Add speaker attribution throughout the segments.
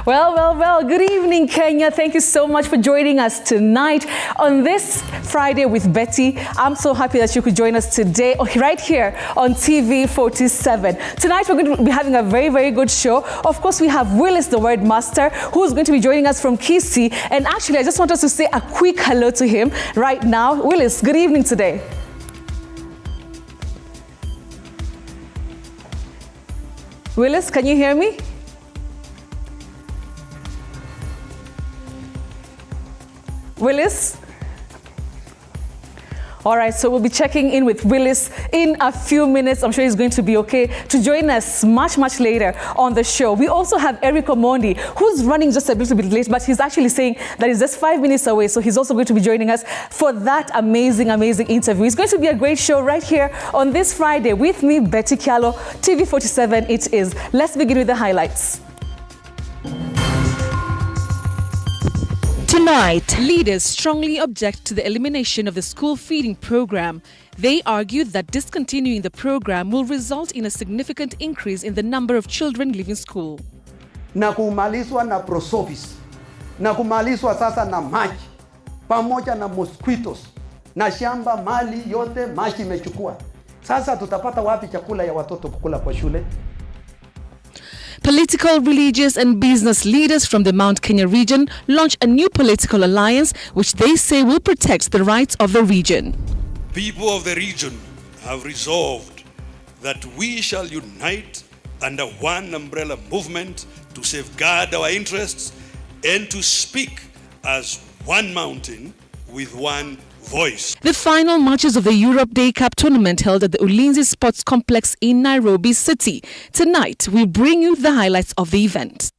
Speaker 1: Well, good evening, Kenya. Thank you so much for joining us tonight on this Friday with Betty. I'm so happy that you could join us today, right here on TV 47. Tonight, we're going to be having a very, very good show. Of course, we have Willis, the word master, who's going to be joining us from Kisii. And actually, I just want us to say a quick hello to him right now. Willis, good evening today. Willis, can you hear me? Willis? All right, so we'll be checking in with Willis in a few minutes. I'm sure he's going to be okay to join us much, much later on the show. We also have OMONDI, who's running just a little bit late, but he's actually saying that he's just 5 minutes away. So he's also going to be joining us for that amazing, amazing interview. It's going to be a great show right here on this Friday with me, Betty Kialo, TV 47 it is. Let's begin with the highlights.
Speaker 2: Tonight, leaders strongly object to the elimination of the school feeding program. They argued that discontinuing the program will result in a significant increase in the number of children leaving school.
Speaker 3: Na kumalizwa na prosopis, na kumalizwa sasa na maji, pamoja na mosquitoes, na shamba mali yote maji imechukua. Sasa tutapata wapi chakula ya watoto kukula kwa shule?
Speaker 2: Political, religious and business leaders from the Mount Kenya region launch a new political alliance which they say will protect the rights of the region.
Speaker 4: People of the region have resolved that we shall unite under one umbrella movement to safeguard our interests and to speak as one mountain with one voice.
Speaker 2: The final matches of the Europe Day Cup tournament held at the Ulinzi Sports Complex in Nairobi City. Tonight, we bring you the highlights of the event.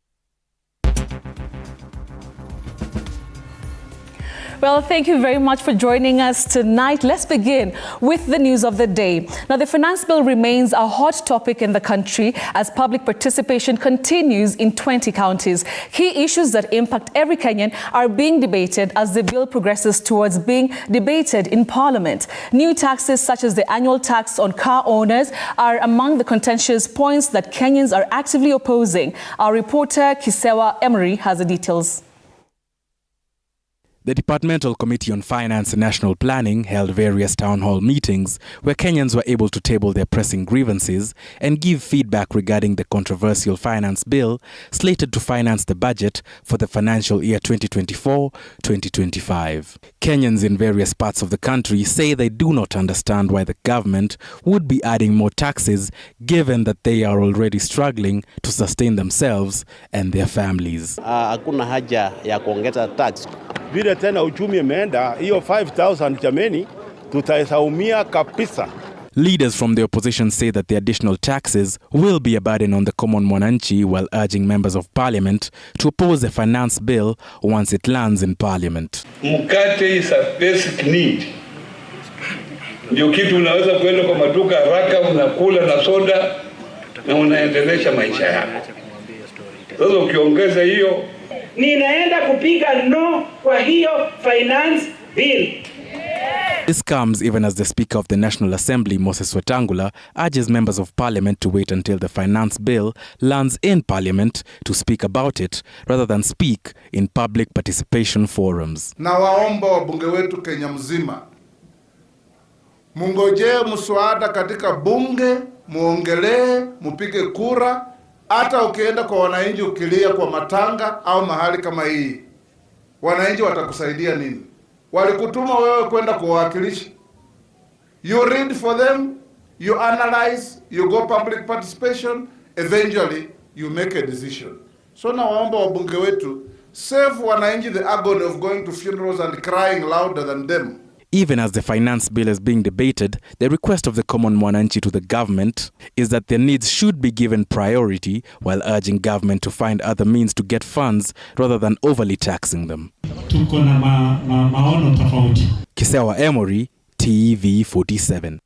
Speaker 1: Well, thank you very much for joining us tonight. Let's begin with the news of the day. Now, the finance bill remains a hot topic in the country as public participation continues in 20 counties. Key issues that impact every Kenyan are being debated as the bill progresses towards being debated in Parliament. New taxes such as the annual tax on car owners are among the contentious points that Kenyans are actively opposing. Our reporter Kisewa Emery has the details.
Speaker 5: The Departmental Committee on Finance and National Planning held various town hall meetings where Kenyans were able to table their pressing grievances and give feedback regarding the controversial finance bill slated to finance the budget for the financial year 2024-2025. Kenyans in various parts of the country say they do not understand why the government would be adding more taxes given that they are already struggling to sustain themselves and their families.
Speaker 6: Hakuna haja ya kuongeza tax. Vile tena uchumi imeenda, hiyo 5,000 jameni, tutaumia kabisa.
Speaker 5: Leaders from the opposition say that the additional taxes will be a burden on the common mwananchi while urging members of parliament to oppose the finance bill once it lands in parliament.
Speaker 7: Mkate is a basic need. Ndio kitu unaweza kwenda kwa maduka haraka, unakula na soda na unaendelesha maisha yako. Sasa ukiongeza hiyo,
Speaker 8: ninaenda kupiga no kwa hiyo finance bill.
Speaker 5: This comes even as the Speaker of the National Assembly, Moses Wetangula, urges members of parliament to wait until the finance bill lands in parliament to speak about it rather than speak in public participation forums.
Speaker 9: Na waomba wabunge wetu Kenya mzima, mungojee mswada katika bunge, muongelee, mupige kura. Hata ukienda kwa wananchi ukilia kwa matanga au mahali kama hii, wananchi watakusaidia nini? Walikutuma wewe kwenda kuwawakilisha. You read for them, you analyze, you go public participation, eventually you make a decision. So na waomba wabunge wetu, save wananchi the agony of going to funerals and crying louder than them.
Speaker 5: Even as the finance bill is being debated, the request of the common mwananchi to the government is that their needs should be given priority while urging government to find other means to get funds rather than overly taxing them. Kisewa Emery, TV 47.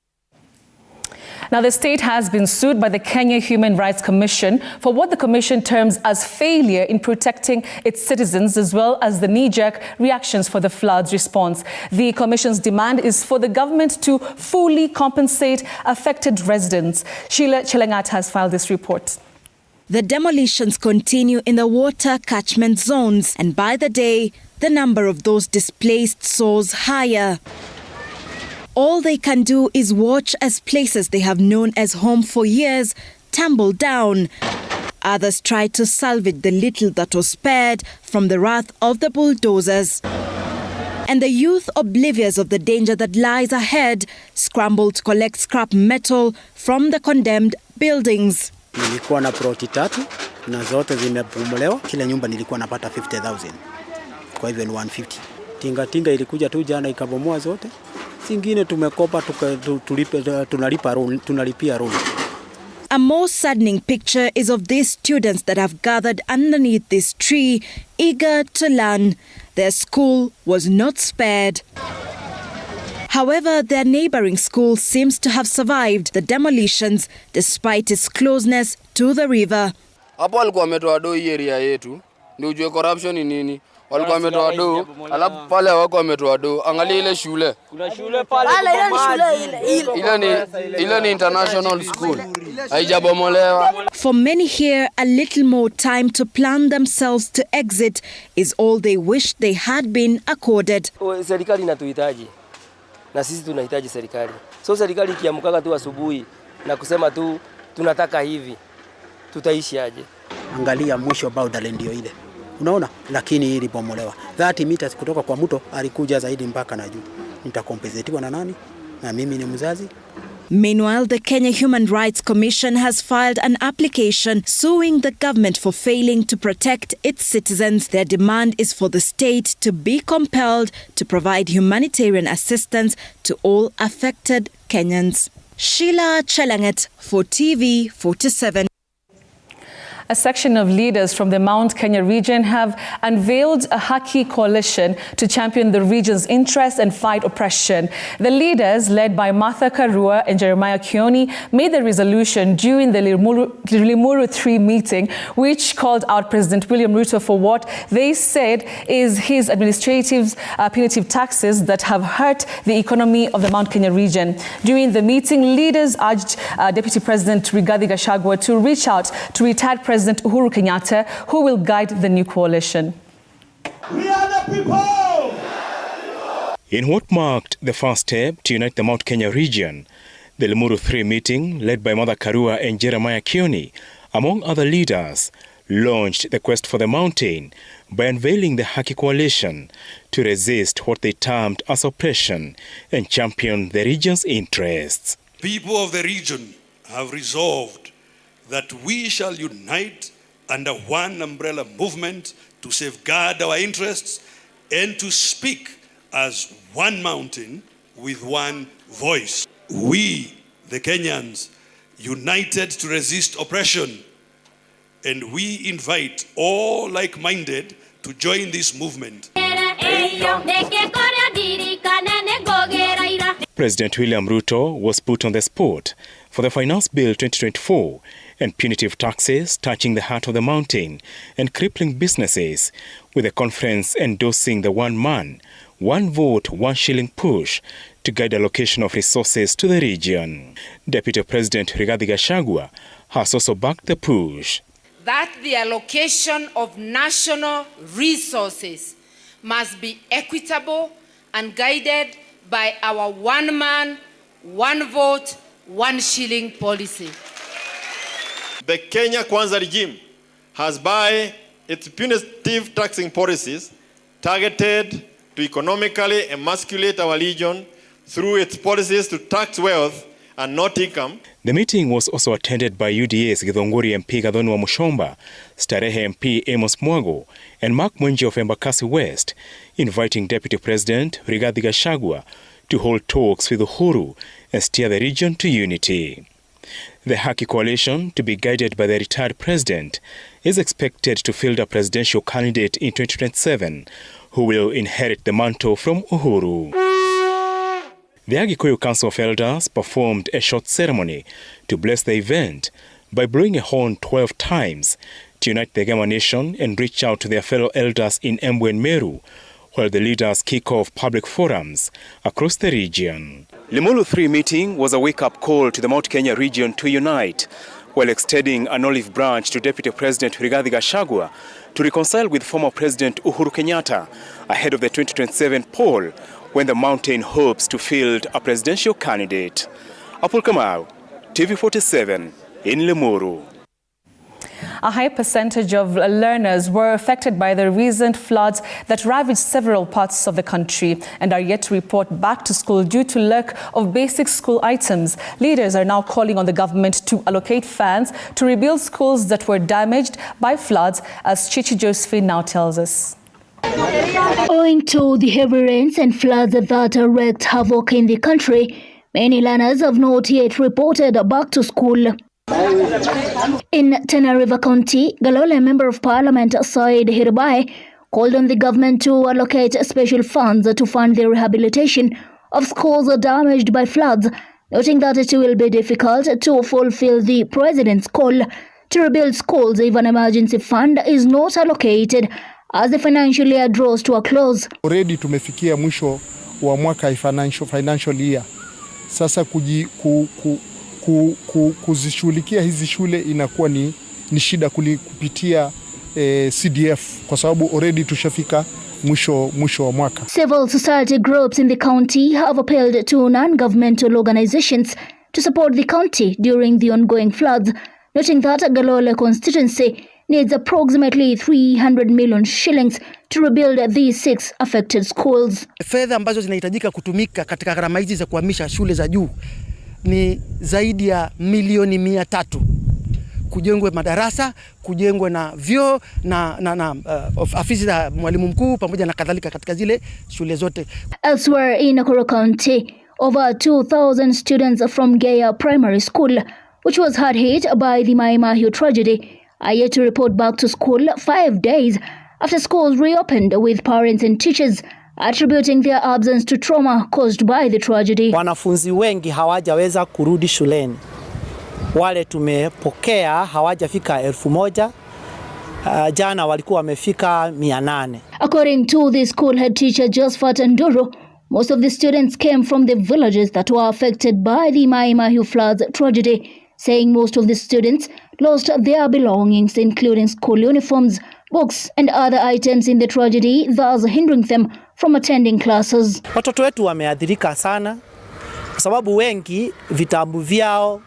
Speaker 1: Now, the state has been sued by the Kenya Human Rights Commission for what the commission terms as failure in protecting its citizens, as well as the knee-jerk reactions for the floods response. The commission's demand is for the government to fully compensate affected residents. Sheila Chelangat has filed this report.
Speaker 10: The demolitions continue in the water catchment zones, and by the day, the number of those displaced soars higher. All they can do is watch as places they have known as home for years tumble down. Others try to salvage the little that was spared from the wrath of the bulldozers. And the youth, oblivious of the danger that lies ahead, scramble to collect scrap metal from the condemned buildings.
Speaker 11: Nilikuwa na ploti 3 na zote zimebomolewa. Kila nyumba nilikuwa napata 50,000. Kwa hivyo ni 150. Tinga ilikuja tu jana ikabomoa zote. Singine tumekopa tunalipia room.
Speaker 10: A more saddening picture is of these students that have gathered underneath this tree, eager to learn. Their school was not spared. However, their neighboring school seems to have survived the demolitions despite its closeness to the river.
Speaker 12: Hapo walikuwa wametoa do hii area yetu. Ndio ujue corruption ni nini. Walikuwa wametoa do, alafu pale wako wametoa do. Angalia ile shule. Kuna shule pale ile ni international school. Haijabomolewa.
Speaker 10: For many here, a little more time to plan themselves to exit is all they wish they had been accorded.
Speaker 13: Serikali inatuhitaji. Na sisi tunahitaji serikali. So serikali ikiamka tu asubuhi na kusema tu tunataka hivi, tutaishi aje?
Speaker 11: Angalia mwisho boundary ndio ile. Unaona? Lakini ilibomolewa. 30 meters kutoka kwa mto alikuja zaidi mpaka na juu. Nitakompensetiwa na nani? Na mimi ni mzazi.
Speaker 10: Meanwhile, the Kenya Human Rights Commission has filed an application suing the government for failing to protect its citizens. Their demand is for the state to be compelled to provide humanitarian assistance to all affected Kenyans. Sheila Chelanget for TV 47.
Speaker 1: A section of leaders from the Mount Kenya region have unveiled a Haki coalition to champion the region's interests and fight oppression. The leaders, led by Martha Karua and Jeremiah Kioni, made the resolution during the Limuru 3 meeting, which called out President William Ruto for what they said is his administrative punitive taxes that have hurt the economy of the Mount Kenya region. During the meeting, leaders urged Deputy President Rigathi Gachagua to reach out to retired President Uhuru Kenyatta, who will guide the new coalition.
Speaker 14: We are the people!
Speaker 15: In what marked the first step to unite the Mount Kenya region, the Limuru 3 meeting, led by Martha Karua and Jeremiah Kioni, among other leaders, launched the quest for the mountain by unveiling the Haki coalition to resist what they termed as oppression and champion the region's interests.
Speaker 4: People of the region have resolved that we shall unite under one umbrella movement to safeguard our interests and to speak as one mountain with one voice. We, the Kenyans, united to resist oppression, and we invite all like-minded to join this movement.
Speaker 15: President William Ruto was put on the spot for the Finance Bill 2024 and punitive taxes touching the heart of the mountain and crippling businesses, with the conference endorsing the one man, one vote, one shilling push to guide allocation of resources to the region. Deputy President Rigathi Gachagua has also backed the push.
Speaker 16: That the allocation of national resources must be equitable and guided by our one man, one vote, one shilling policy.
Speaker 17: The Kenya Kwanza regime has, by its punitive taxing policies, targeted to economically emasculate our region through its policies to tax wealth and not income.
Speaker 15: The meeting was also attended by UDA's Githongori MP Gathoni wa Mushomba, Starehe MP Amos Mwago, and Mark Mwenje of Embakasi West, inviting Deputy President Rigathi Gachagua to hold talks with Uhuru and steer the region to unity. The Haki coalition, to be guided by the retired president, is expected to field a presidential candidate in 2027 who will inherit the mantle from Uhuru. The Agikuyu Council of Elders performed a short ceremony to bless the event by blowing a horn 12 times to unite the Gema nation and reach out to their fellow elders in Embu and Meru, while the leaders kick off public forums across the region. Limuru 3 meeting was a wake-up call to the Mount Kenya region to unite, while extending an olive branch to Deputy President Rigathi Gachagua to reconcile with former President Uhuru Kenyatta ahead of the 2027 poll, when the mountain hopes to field a presidential candidate. Apul Kamau, TV47 in Limuru.
Speaker 1: A high percentage of learners were affected by the recent floods that ravaged several parts of the country and are yet to report back to school due to lack of basic school items. Leaders are now calling on the government to allocate funds to rebuild schools that were damaged by floods, as Chichi Josephine now tells us.
Speaker 18: Owing to the heavy rains and floods that wreaked havoc in the country, many learners have not yet reported back to school. In Tana River County, Galole Member of Parliament Said Hiribai called on the government to allocate special funds to fund the rehabilitation of schools damaged by floods, noting that it will be difficult to fulfill the president's call to rebuild schools if an emergency fund is not allocated as the financial year draws to a close.
Speaker 19: Already tumefikia mwisho wa mwaka financial year. Sasa kuzishughulikia hizi shule inakuwa ni shida kupitia CDF kwa sababu already tushafika mwisho wa mwaka.
Speaker 18: Civil society groups in the county have appealed to non-governmental organizations to support the county during the ongoing floods, noting that Galole constituency needs approximately 300 million shillings to rebuild these 6 affected schools.
Speaker 20: Fedha ambazo zinahitajika kutumika katika gharama hizi za kuhamisha shule za juu ni zaidi ya milioni 300. Kujengwe madarasa, kujengwe na vyoo na afisi za mwalimu mkuu pamoja na kadhalika katika zile shule zote.
Speaker 18: Elsewhere in Nakuru County, over 2,000 students from Geya Primary School, which was hard hit by the Mai Mahiu tragedy, are yet to report back to school 5 days after schools reopened, with parents and teachers attributing their absence to trauma caused by the tragedy.
Speaker 21: Wanafunzi wengi hawajaweza kurudi shuleni. Wale tumepokea hawajafika 1,000. Jana walikuwa wamefika 800.
Speaker 18: According to the school head teacher Josephat Nduru, most of the students came from the villages that were affected by the Mai Mahiu floods tragedy, saying most of the students lost their belongings, including school uniforms, books and other items in the tragedy, thus hindering them from attending classes.
Speaker 21: Watoto wetu wameathirika sana kwa sababu wengi vitabu vyao,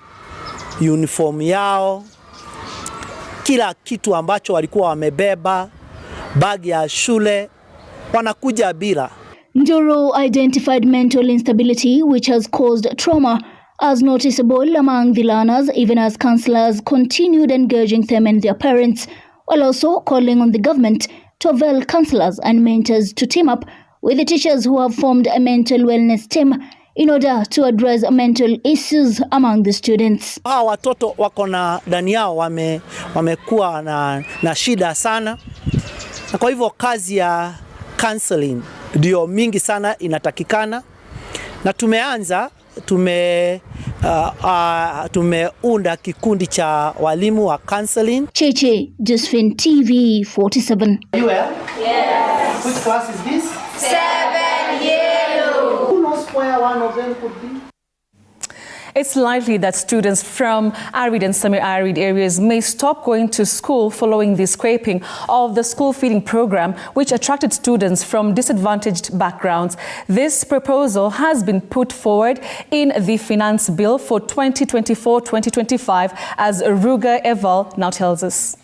Speaker 21: uniform yao, kila kitu ambacho walikuwa wamebeba, bag ya shule, wanakuja bila.
Speaker 18: Nduru identified mental instability which has caused trauma as noticeable among the learners, even as counsellors continued engaging them and their parents, while also calling on the government to avail counsellors and mentors to team up with the teachers who have formed a mental wellness team in order to address mental issues among the students.
Speaker 21: Hawa watoto wako na ndani yao wamekuwa na shida sana, na kwa hivyo kazi ya counseling ndio mingi sana inatakikana, na tumeunda kikundi cha walimu wa counseling.
Speaker 18: Chichi Josephine, TV47.
Speaker 21: You well? Yes. Which class is this?
Speaker 16: 7 yellow.
Speaker 21: Who knows where one of them could be?
Speaker 1: It's likely that students from arid and semi-arid areas may stop going to school following the scrapping of the school feeding program, which attracted students from disadvantaged backgrounds. This proposal has been put forward in the finance bill for 2024-2025, as Ruga Eval now tells us.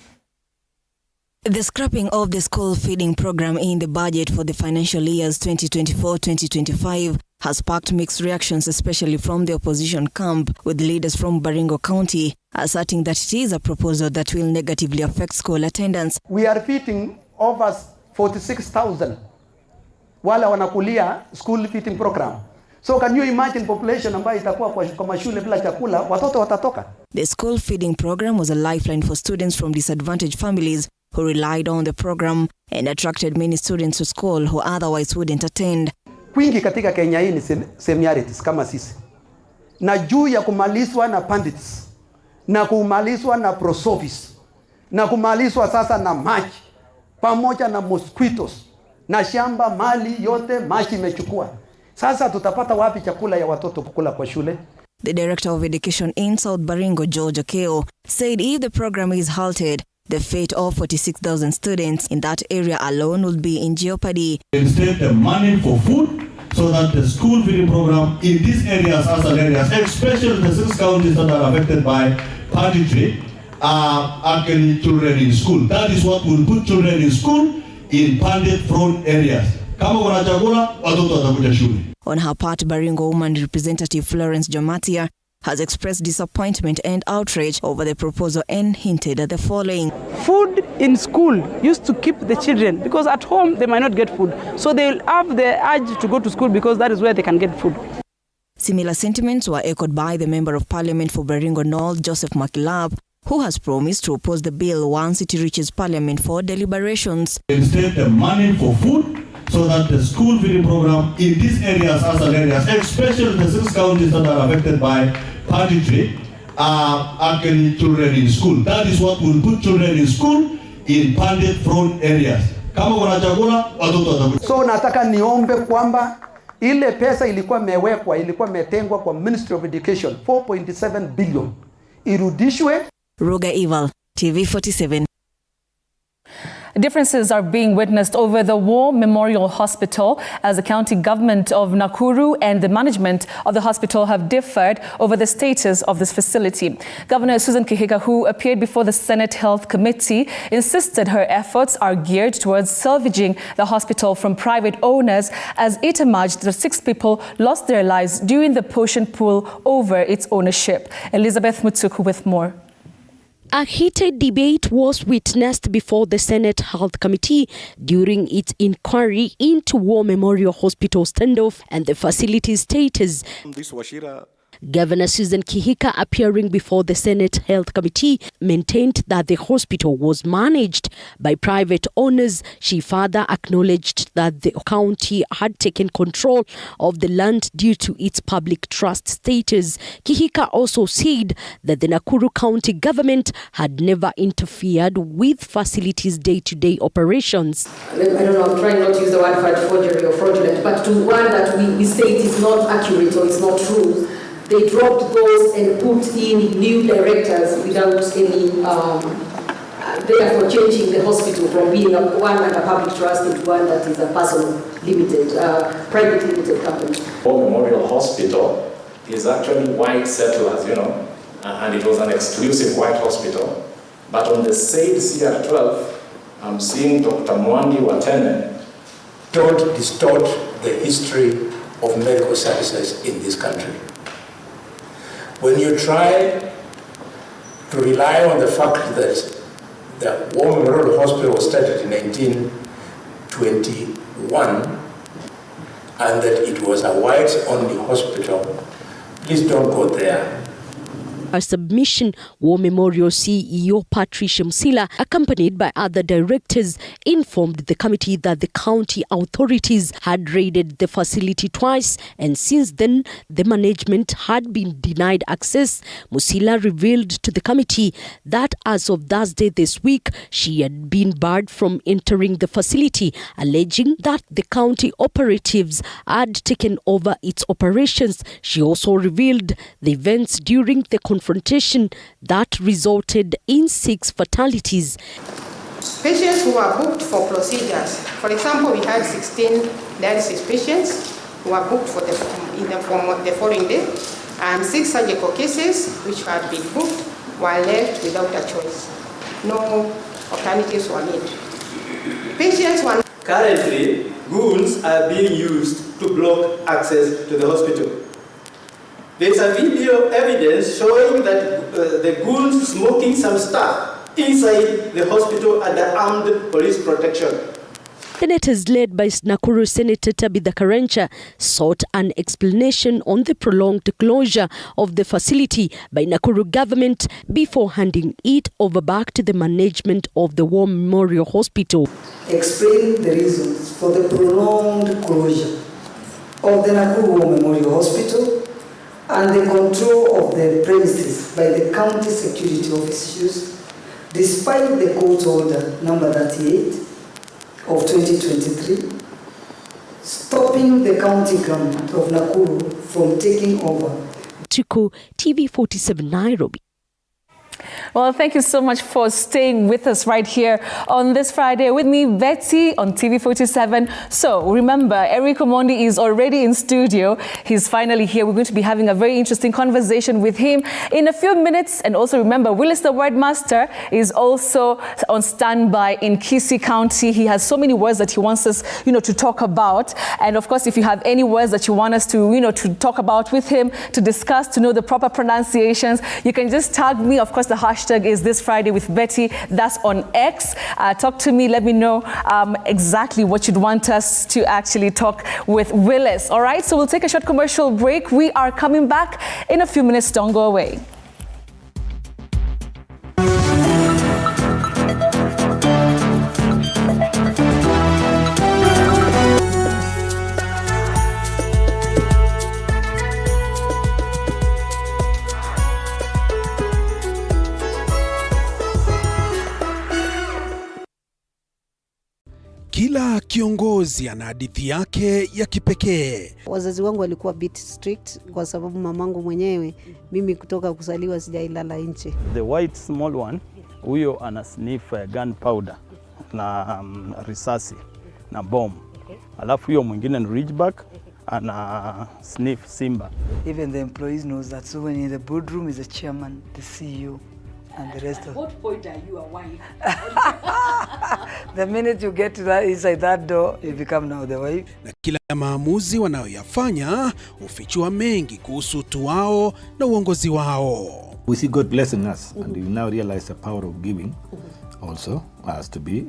Speaker 22: The scrapping of the school feeding program in the budget for the financial years 2024-2025 has sparked mixed reactions, especially from the opposition camp, with leaders from Baringo County asserting that it is a proposal that will negatively affect school attendance.
Speaker 3: We are feeding over 46,000 wale wanakulia school feeding program. So can you imagine population ambayo itakuwa kwa mashule bila chakula, watoto watatoka?
Speaker 22: The school feeding program was a lifeline for students from disadvantaged families who relied on the program and attracted many students to school who otherwise wouldn't attend.
Speaker 3: Kwingi katika Kenya hii ni seniorities kama sisi. Na juu ya kumalizwa na pandits, na kumalizwa na prosopis, na kumalizwa sasa na maji, pamoja na mosquitoes, na shamba mali yote maji imechukua. Sasa tutapata wapi chakula ya watoto kukula kwa shule?
Speaker 22: The Director of Education in South Baringo, George Okeo, said if the program is halted, the fate of 46,000 students in that area alone will be in jeopardy.
Speaker 14: Instead, the money for food so that the school feeding program in these areas, other areas, especially the 6 counties that are affected by panditry, are actually children in school. That is what will put children in school in pandit-prone areas.
Speaker 22: On her part, Baringo Woman Representative Florence Jamatia has expressed disappointment and outrage over the proposal and hinted at the following.
Speaker 2: Food in school used to keep the children, because at home they might not get food. So they'll have the urge to go to school because that is where they can get food.
Speaker 22: Similar sentiments were echoed by the Member of Parliament for Baringo North, Joseph Makilab, who has promised to oppose the bill once it reaches Parliament for deliberations.
Speaker 14: Instead, the money for food so that the school feeding program in these areas, other areas, especially the 6 counties that are affected by panditry, are actually children in school. That is what will put children in school in pandit-prone areas.
Speaker 3: So nataka niombe kwamba ile pesa ilikuwa imetengwa kwa Ministry of Education 4.7 billion irudishwe.
Speaker 22: Ruga Ival, TV47.
Speaker 1: Differences are being witnessed over the War Memorial Hospital as the county government of Nakuru and the management of the hospital have differed over the status of this facility. Governor Susan Kihika, who appeared before the Senate Health Committee, insisted her efforts are geared towards salvaging the hospital from private owners, as it emerged that 6 people lost their lives during the push and pull over its ownership. Elizabeth Mutsuku with more.
Speaker 6: A heated debate was witnessed before the Senate Health Committee during its inquiry into War Memorial Hospital standoff and the facility's status. Governor Susan Kihika, appearing before the Senate Health Committee, maintained that the hospital was managed by private owners. She further acknowledged that the county had taken control of the land due to its public trust status. Kihika also said that the Nakuru County government had never interfered with facilities' day-to-day operations.
Speaker 23: I don't know, I'm trying not to use the word forgery or fraudulent, but to one that we say it is not accurate or it's not true. They dropped those and put in new directors without any, therefore changing the hospital from being one under public trust into one that is a personal limited, private limited company.
Speaker 24: War Memorial Hospital is actually white settlers, and it was an exclusive white hospital. But on the said CR12, I'm seeing Dr. Mwandi Watene.
Speaker 25: Don't distort the history of medical services in this country. When you try to rely on the fact that the War Memorial Hospital was started in 1921 and that it was a whites-only hospital, please don't go there.
Speaker 6: A submission, War Memorial CEO Patricia Msila, accompanied by other directors, informed the committee that the county authorities had raided the facility twice, and since then the management had been denied access. Msila revealed to the committee that as of Thursday this week, she had been barred from entering the facility, alleging that the county operatives had taken over its operations. She also revealed the events during the confrontation that resulted in 6 fatalities.
Speaker 26: Patients who are booked for procedures. For example, we had 16 dialysis patients who were booked for the following day, and 6 surgical cases which had been booked were left without a choice. No alternatives were made. Patients were...
Speaker 27: Currently, goons are being used to block access to the hospital. There is a video evidence showing that the goons smoking some stuff inside the hospital under armed police protection.
Speaker 6: Senators led by Nakuru Senator Tabitha Karencha sought an explanation on the prolonged closure of the facility by Nakuru government before handing it over back to the management of the War Memorial Hospital.
Speaker 28: Explain the reasons for the prolonged closure of the Nakuru War Memorial Hospital and the control of the premises by the county security officials, despite the court order number 38 of 2023, stopping the county government of Nakuru from taking over.
Speaker 6: Gituko, TV47 Nairobi.
Speaker 1: Well, thank you so much for staying with us right here on this Friday with me, Betty, on TV47. So remember, Eric OMONDI is already in studio. He's finally here. We're going to be having a very interesting conversation with him in a few minutes. And also remember, Willis, the word master, is also on standby in Kisii County. He has so many words that he wants us, to talk about. And of course, if you have any words that you want us to, to talk about with him, to discuss, to know the proper pronunciations, you can just tag me. Of course, the hashtag is This Friday with Betty. That's on X. Talk to me. Let me know exactly what you'd want us to actually talk with Willis. All right, so we'll take a short commercial break. We are coming back in a few minutes. Don't go away.
Speaker 5: Kila kiongozi ana hadithi yake ya kipekee.
Speaker 7: Wazazi wangu walikuwa bit strict kwa sababu mamangu mwenyewe, mimi kutoka kuzaliwa sijailala nje.
Speaker 8: The white small one, huyo ana sniff gunpowder na risasi na bomb. Alafu huyo mwingine ni ridgeback, ana sniff simba.
Speaker 9: Even the employees knows that. So when in the boardroom is the chairman, the CEO. And the rest of
Speaker 10: what point are you a wife?
Speaker 9: The minute you get to that inside that door, you become now the wife.
Speaker 5: Na kila maamuzi wanayoyafanya hufichua mengi kuhusu utu wao na uongozi wao.
Speaker 11: We see God blessing us, and we now realize the power of giving also has to be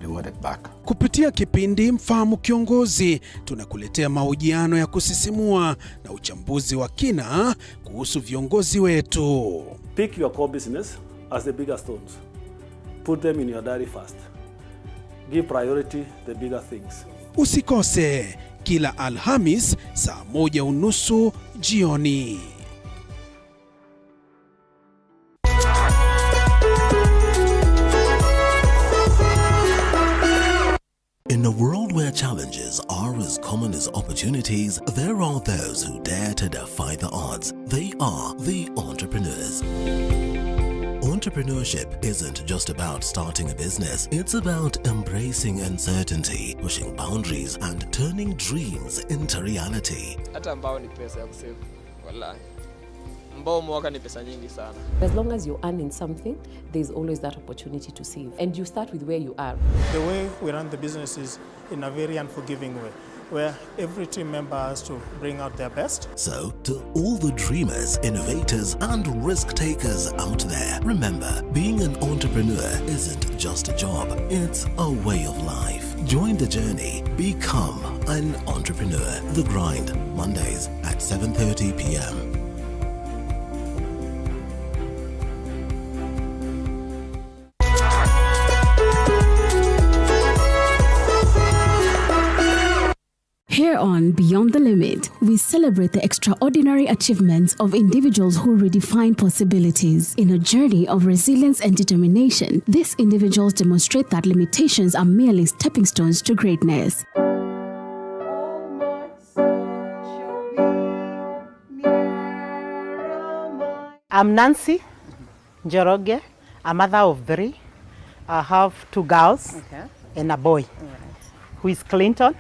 Speaker 11: rewarded back.
Speaker 5: Kupitia kipindi Mfahamu Kiongozi, tunakuletea mahojiano ya kusisimua na uchambuzi wa kina kuhusu viongozi wetu.
Speaker 12: Pick your core business as the bigger stones. Put them in your diary first. Give priority the bigger things.
Speaker 5: Usikose kila Alhamis saa 1:30 jioni.
Speaker 13: In a world where challenges are as common as opportunities, there are those who dare to defy the odds. They are the entrepreneurs. Entrepreneurship isn't just about starting a business, it's about embracing uncertainty, pushing boundaries, and turning dreams into reality.
Speaker 29: Hata ambao ni pesa ya kusave, wallahi. Mbao mwaka ni pesa nyingi sana.
Speaker 30: As long as you're earning something, there's always that opportunity to save. And you start with where you are.
Speaker 31: The way we run the business is in a very unforgiving way, where every team member has to bring out their best.
Speaker 13: So, to all the dreamers, innovators, and risk takers out there, remember, being an entrepreneur isn't just a job, it's a way of life. Join the journey. Become an entrepreneur. The Grind, Mondays at 7:30 p.m.
Speaker 32: Here on Beyond the Limit, we celebrate the extraordinary achievements of individuals who redefine possibilities. In a journey of resilience and determination, these individuals demonstrate that limitations are merely stepping stones to greatness.
Speaker 33: I'm Nancy Njoroge, a mother of 3. I have 2 girls and a boy, who is Clinton,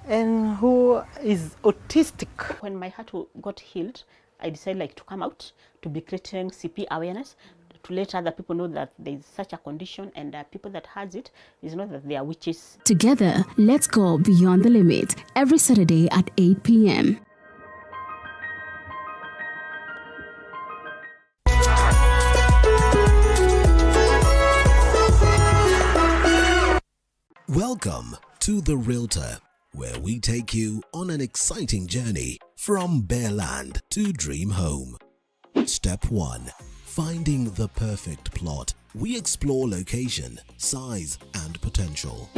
Speaker 33: and who is autistic.
Speaker 34: When my heart got healed, I decided to come out to be creating CP awareness, to let other people know that there is such a condition, and people that has it is not that they are witches.
Speaker 32: Together, let's go beyond the limit every Saturday at 8 p.m.
Speaker 13: Welcome to The Realtor, where we take you on an exciting journey from bare land to dream home. Step 1. Finding the perfect plot. We explore location, size, and potential.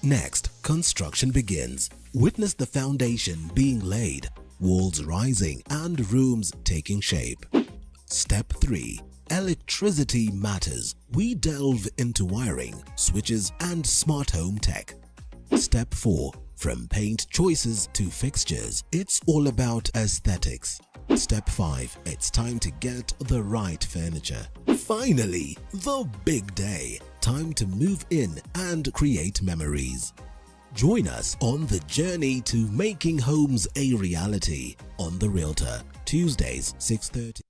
Speaker 13: Next, construction begins. Witness the foundation being laid, walls rising, and rooms taking shape. Step 3. Electricity matters. We delve into wiring, switches, and smart home tech. Step 4. From paint choices to fixtures, it's all about aesthetics. Step 5. It's time to get the right furniture. Finally, the big day. Time to move in and create memories. Join us on the journey to making homes a reality on The Realtor, Tuesdays 6:30.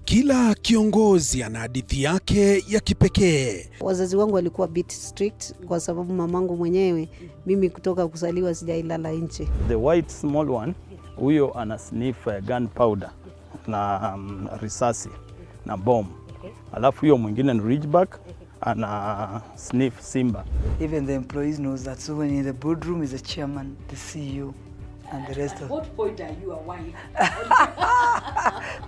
Speaker 5: Kila kiongozi ana hadithi yake ya kipekee.
Speaker 7: Wazazi wangu walikuwa bit strict kwa sababu mamangu mwenyewe, mimi kutoka kuzaliwa sijailala nje.
Speaker 8: The white small one, huyo ana sniff gunpowder na risasi na bomb. Alafu huyo mwingine ni ridgeback ana sniff simba.
Speaker 9: Even the employees knows that. So when in the boardroom is the chairman, the CEO, and the rest of.
Speaker 30: What point are you a wife?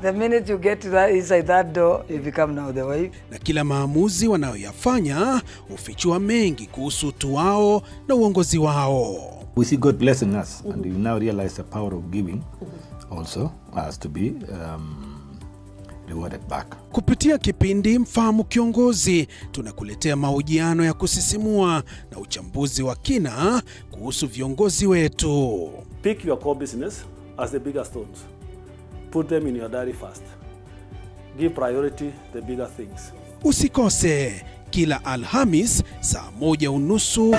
Speaker 9: The minute you get to that inside that door, you become now the wife.
Speaker 5: Na kila maamuzi wanayoyafanya hufichua mengi kuhusu utu wao na uongozi wao.
Speaker 11: We see God blessing us, and we now realize the power of giving also has to be rewarded back.
Speaker 5: Kupitia kipindi Mfahamu Kiongozi, tunakuletea mahojiano ya kusisimua na uchambuzi wa kina kuhusu viongozi wetu.
Speaker 12: Pick your core business as the bigger stones. Put them in your diary first. Give priority the bigger things.
Speaker 5: Usikose kila Alhamis saa 1:30 jioni.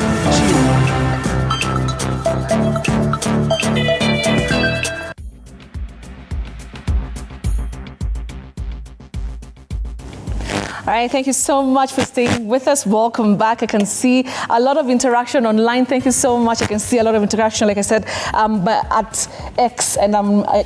Speaker 1: All right, thank you so much for staying with us. Welcome back. I can see a lot of interaction online. Thank you so much. I can see a lot of interaction, like I said, at X. And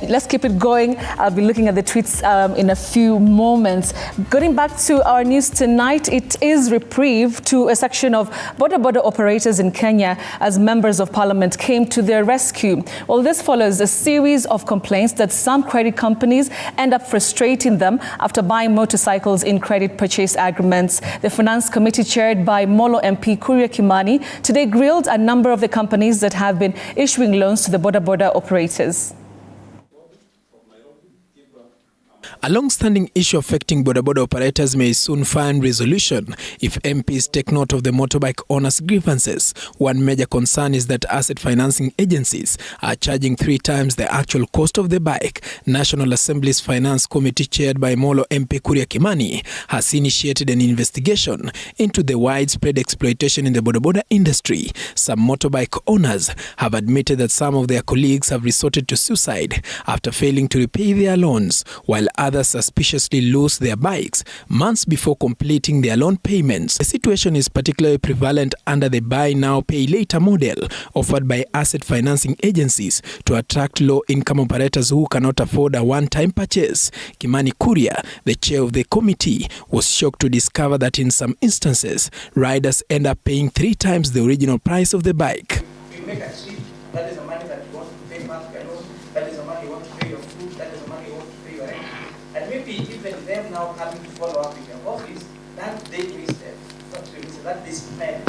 Speaker 1: let's keep it going. I'll be looking at the tweets in a few moments. Going back to our news tonight, it is reprieve to a section of border operators in Kenya as members of parliament came to their rescue. Well, this follows a series of complaints that some credit companies end up frustrating them after buying motorcycles in credit purchase agreements. The Finance Committee, chaired by Molo MP Kuria Kimani, today grilled a number of the companies that have been issuing loans to the border operators.
Speaker 2: A long-standing issue affecting border operators may soon find resolution if MPs take note of the motorbike owners' grievances. One major concern is that asset financing agencies are charging 3 times the actual cost of the bike. National Assembly's Finance Committee, chaired by Molo MP Kuria Kimani, has initiated an investigation into the widespread exploitation in the border industry. Some motorbike owners have admitted that some of their colleagues have resorted to suicide after failing to repay their loans, while others suspiciously lose their bikes months before completing their loan payments. The situation is particularly prevalent under the buy now pay later model offered by asset financing agencies to attract low-income operators who cannot afford a one-time purchase. Kimani Kuria, the chair of the committee, was shocked to discover that in some instances, riders end up paying 3 times the original price of the bike.
Speaker 3: You make a sheet, that is the money that you want to pay monthly loan, that is the money you want to pay your food, that is the money you want to pay your rent. And maybe even them now coming to follow up in your office, that they wasted. That this man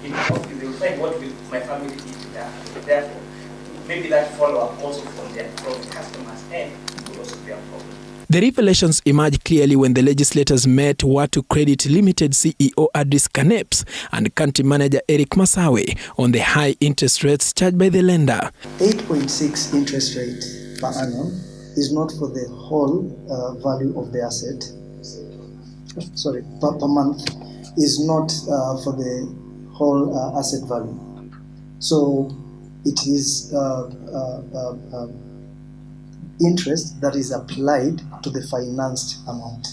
Speaker 3: in the office, they will find what will my family eat. Therefore, maybe that follow up also from the customers' end will also be a problem.
Speaker 2: The revelations emerged clearly when the legislators met Watu Credit Limited CEO Adris Kaneps and country manager Eric Masawe on the high interest rates charged by the lender.
Speaker 4: 8.6 interest rate per annum is not for the whole value of the asset. Sorry, per month is not for the whole asset value. So it is interest that is applied to the financed amount.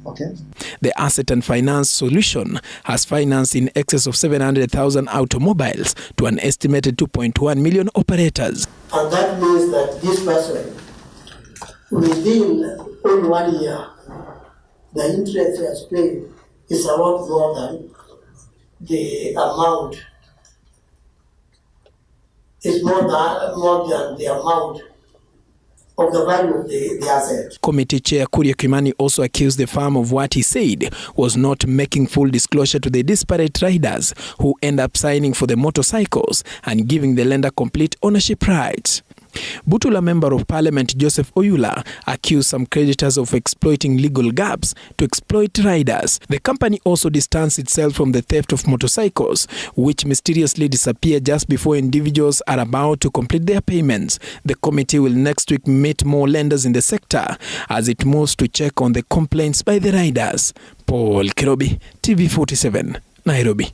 Speaker 4: Okay.
Speaker 2: The Asset and Finance Solution has financed in excess of 700,000 automobiles to an estimated 2.1 million operators.
Speaker 10: And that means that this person, within only 1 year, the interest he has paid is a lot more than the amount. It's more than the amount of the value of the asset.
Speaker 2: Committee Chair Kuria Kimani also accused the firm of what he said was not making full disclosure to the disparate riders who end up signing for the motorcycles and giving the lender complete ownership rights. Butula Member of Parliament Joseph Oyula accused some creditors of exploiting legal gaps to exploit riders. The company also distanced itself from the theft of motorcycles, which mysteriously disappear just before individuals are about to complete their payments. The committee will next week meet more lenders in the sector as it moves to check on the complaints by the riders. Paul Kirobi, TV47, Nairobi.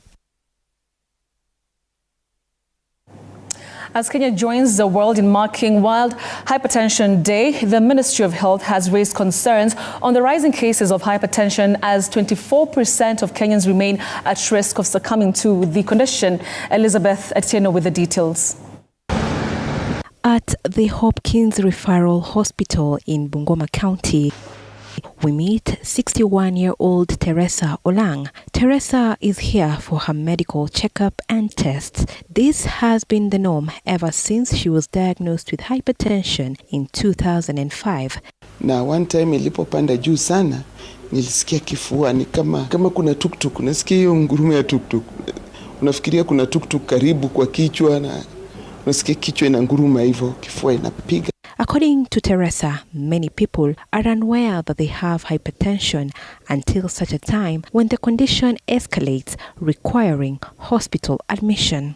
Speaker 1: As Kenya joins the world in marking World Hypertension Day, the Ministry of Health has raised concerns on the rising cases of hypertension as 24% of Kenyans remain at risk of succumbing to the condition. Elizabeth Atieno with the details.
Speaker 14: At the Hopkins Referral Hospital in Bungoma County, we meet 61-year-old Teresa Olang. Teresa is here for her medical checkup and tests. This has been the norm ever since she was diagnosed with hypertension in 2005.
Speaker 15: Na one time ilipopanda juu sana, nilisikia kifua ni kama kuna tuktuk. Nasikia hiyo ngurumo ya tuktuk. Unafikiria kuna tuktuk karibu kwa kichwa na unasikia kichwa inanguruma hivyo, kifua inapiga.
Speaker 14: According to Teresa, many people are unaware that they have hypertension until such a time when the condition escalates, requiring hospital admission.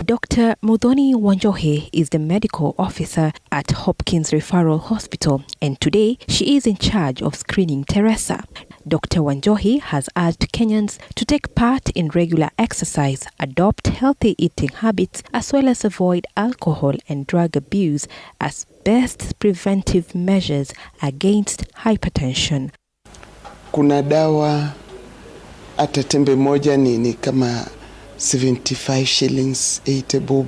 Speaker 14: Dr. Mudhoni Wanjohi is the medical officer at Hopkins Referral Hospital, and today she is in charge of screening Teresa. Dr. Wanjohi has urged Kenyans to take part in regular exercise, adopt healthy eating habits, as well as avoid alcohol and drug abuse as best preventive measures against hypertension.
Speaker 15: Kuna dawa hata tembe moja ni kama 75 shillings, 80 bob.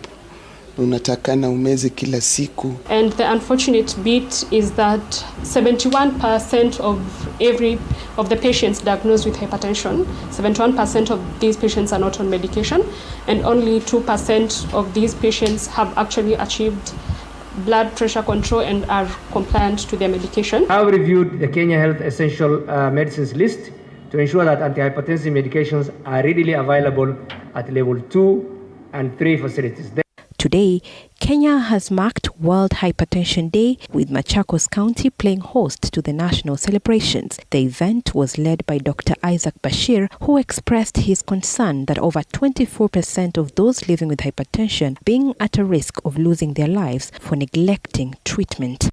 Speaker 15: Unatakana umeze kila siku.
Speaker 16: And the unfortunate bit is that 71% of the patients diagnosed with hypertension, 71% of these patients are not on medication, and only 2% of these patients have actually achieved blood pressure control and are compliant to their medication.
Speaker 17: I have reviewed the Kenya Health Essential Medicines list to ensure that antihypertensive medications are readily available at level 2 and 3 facilities.
Speaker 14: Today, Kenya has marked World Hypertension Day with Machakos County playing host to the national celebrations. The event was led by Dr. Isaac Bashir, who expressed his concern that over 24% of those living with hypertension being at a risk of losing their lives for neglecting treatment.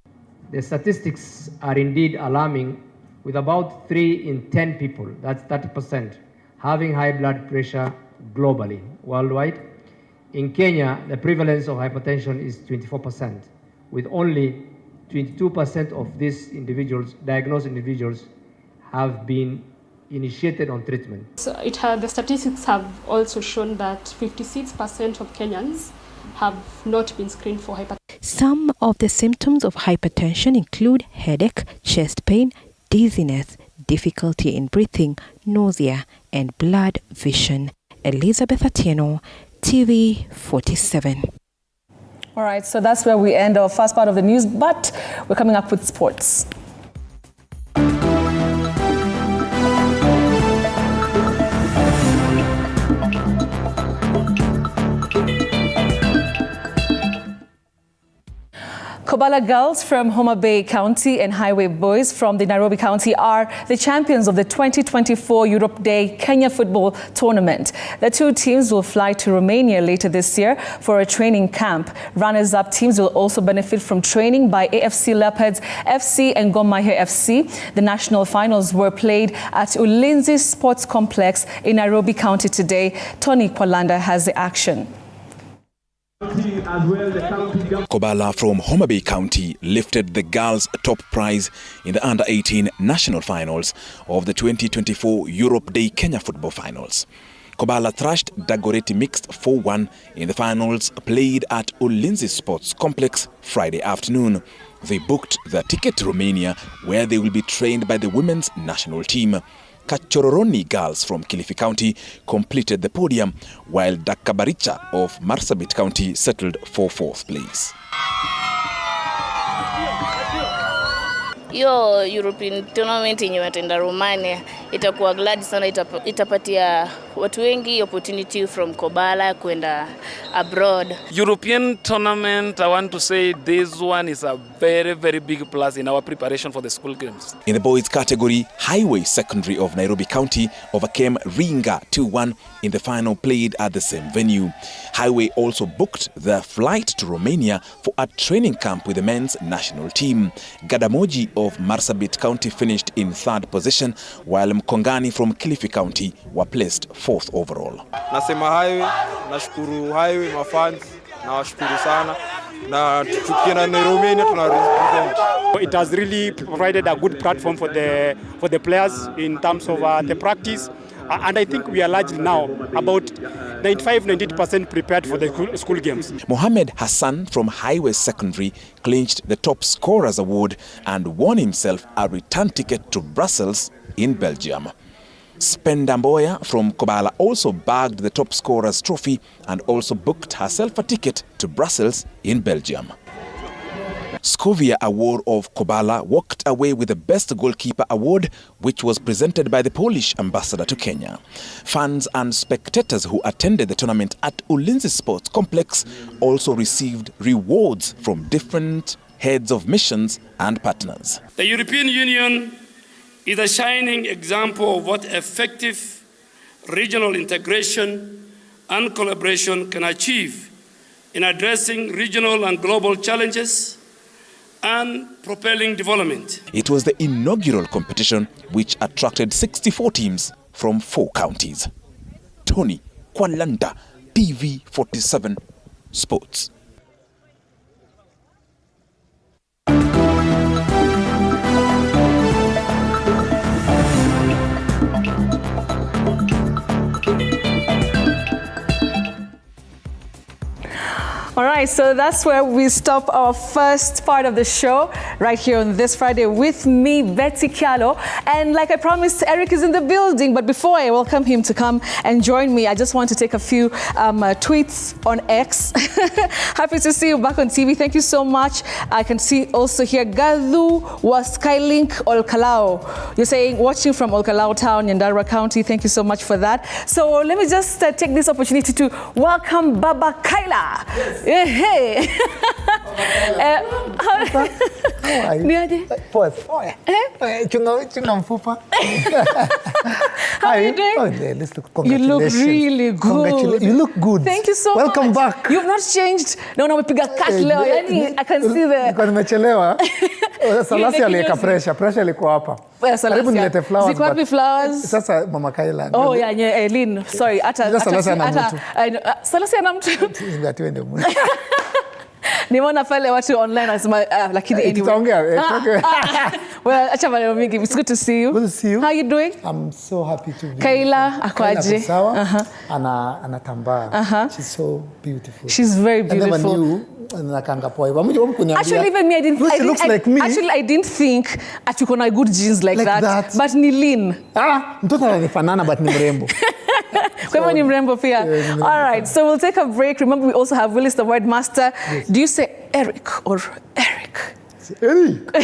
Speaker 17: The statistics are indeed alarming, with about 3 in 10 people, that's 30%, having high blood pressure globally, worldwide. In Kenya, the prevalence of hypertension is 24%, with only 22% of these individuals, diagnosed individuals, have been initiated on treatment.
Speaker 16: So the statistics have also shown that 56% of Kenyans have not been screened for hypertension.
Speaker 14: Some of the symptoms of hypertension include headache, chest pain, dizziness, difficulty in breathing, nausea, and blurred vision. Elizabeth Atieno, TV47.
Speaker 1: All right, so that's where we end our first part of the news, but we're coming up with sports. Kobala girls from Homa Bay County and Highway boys from the Nairobi County are the champions of the 2024 Europe Day Kenya Football Tournament. The two teams will fly to Romania later this year for a training camp. Runners-up teams will also benefit from training by AFC Leopards FC and Gor Mahia FC. The national finals were played at Ulinzi Sports Complex in Nairobi County today. Tony Kwalanda has the action.
Speaker 18: Kobala from Homa Bay County lifted the girls' top prize in the under-18 national finals of the 2024 Europe Day Kenya Football Finals. Kobala thrashed Dagoretti Mixed 4-1 in the finals played at Ulinzi Sports Complex Friday afternoon. They booked their ticket to Romania, where they will be trained by the women's national team. Kachororoni girls from Kilifi County completed the podium, while Dakabaricha of Marsabit County settled for fourth place.
Speaker 6: hiyo European tournament yenye wataenda Romania itakuwa glad sana, itapatia watu wengi opportunity from Kobala kwenda abroad.
Speaker 19: European tournament, I want to say this one is a very, very big plus in our preparation for the school games.
Speaker 18: In the boys category, Highway Secondary of Nairobi County overcame Ringa 2-1 in the final played at the same venue. Highway also booked their flight to Romania for a training camp with the men's national team. Gadamoji of Marsabit County finished in 3rd position, while Mkongani from Kilifi County were placed 4th overall.
Speaker 20: Nasema Highway, nashukuru Highway mafans, nawashukuru sana. Na tukienda na Romania tuna represent.
Speaker 21: It has really provided a good platform for the players in terms of the practice. And I think we are largely now about 95-98% prepared for the school games.
Speaker 18: Mohamed Hassan from Highway Secondary clinched the top scorers award and won himself a return ticket to Brussels in Belgium. Spenda Mboya from Kobala also bagged the top scorers trophy and also booked herself a ticket to Brussels in Belgium. Scovia Award of Kobala walked away with the Best Goalkeeper Award, which was presented by the Polish ambassador to Kenya. Fans and spectators who attended the tournament at Ulinzi Sports Complex also received rewards from different heads of missions and partners.
Speaker 22: The European Union is a shining example of what effective regional integration and collaboration can achieve in addressing regional and global challenges and propelling development.
Speaker 18: It was the inaugural competition which attracted 64 teams from 4 counties. Tony Kwalanda, TV47 Sports.
Speaker 1: All right, so that's where we stop our first part of the show, right here on this Friday with me, Betty Kialo. And like I promised, Eric is in the building. But before I welcome him to come and join me, I just want to take a few tweets on X. Happy to see you back on TV. Thank you so much. I can see also here, Gadhu was Skylink Olkalao. You're saying, watching from Olkalao Town, Nyandarua County. Thank you so much for that. So let me just take this opportunity to welcome Baba Kaila. Yes. Yeah, hey.
Speaker 23: How are you? Pause. Chunga mfupa.
Speaker 1: How are you doing?
Speaker 23: Oh,
Speaker 1: you look really good.
Speaker 23: You look good.
Speaker 1: Thank you so much.
Speaker 23: Welcome back.
Speaker 1: You've not changed. No, piga cut leo. Yani, I can see the...
Speaker 23: Kwa nimechelewa. Salasi aliweka pressure. Pressure ilikuwa hapa. Karibu nilete flowers.
Speaker 1: Ziko wapi flowers?
Speaker 23: Sasa Mama Kaila.
Speaker 1: Oh, yeah, Eileen. Sorry.
Speaker 23: Salasi ana mtu.
Speaker 1: Salasi ana mtu.
Speaker 23: Tuende mtu.
Speaker 1: Nimeona pale watu online wanasema lakini anyway.
Speaker 23: Tutaongea.
Speaker 1: Well, acha maneno mingi. It's good to see you.
Speaker 23: Good to see you.
Speaker 1: How are you doing?
Speaker 23: I'm so happy to be.
Speaker 1: Kaila akwaje?
Speaker 23: Sawa. Anatambaa. She's so beautiful.
Speaker 1: She's very beautiful.
Speaker 23: I never knew.
Speaker 1: Actually, even me, I didn't.
Speaker 23: Lucy looks like me.
Speaker 1: Actually, I didn't think you na good genes like that. But ni lean.
Speaker 23: Mtoto anafanana but ni mrembo.
Speaker 1: Kwa hivyo ni mrembo pia. All right, so we'll take a break. Remember, we also have Willis, the word master. Yes. Do you say Eric or Eric?
Speaker 23: Eric.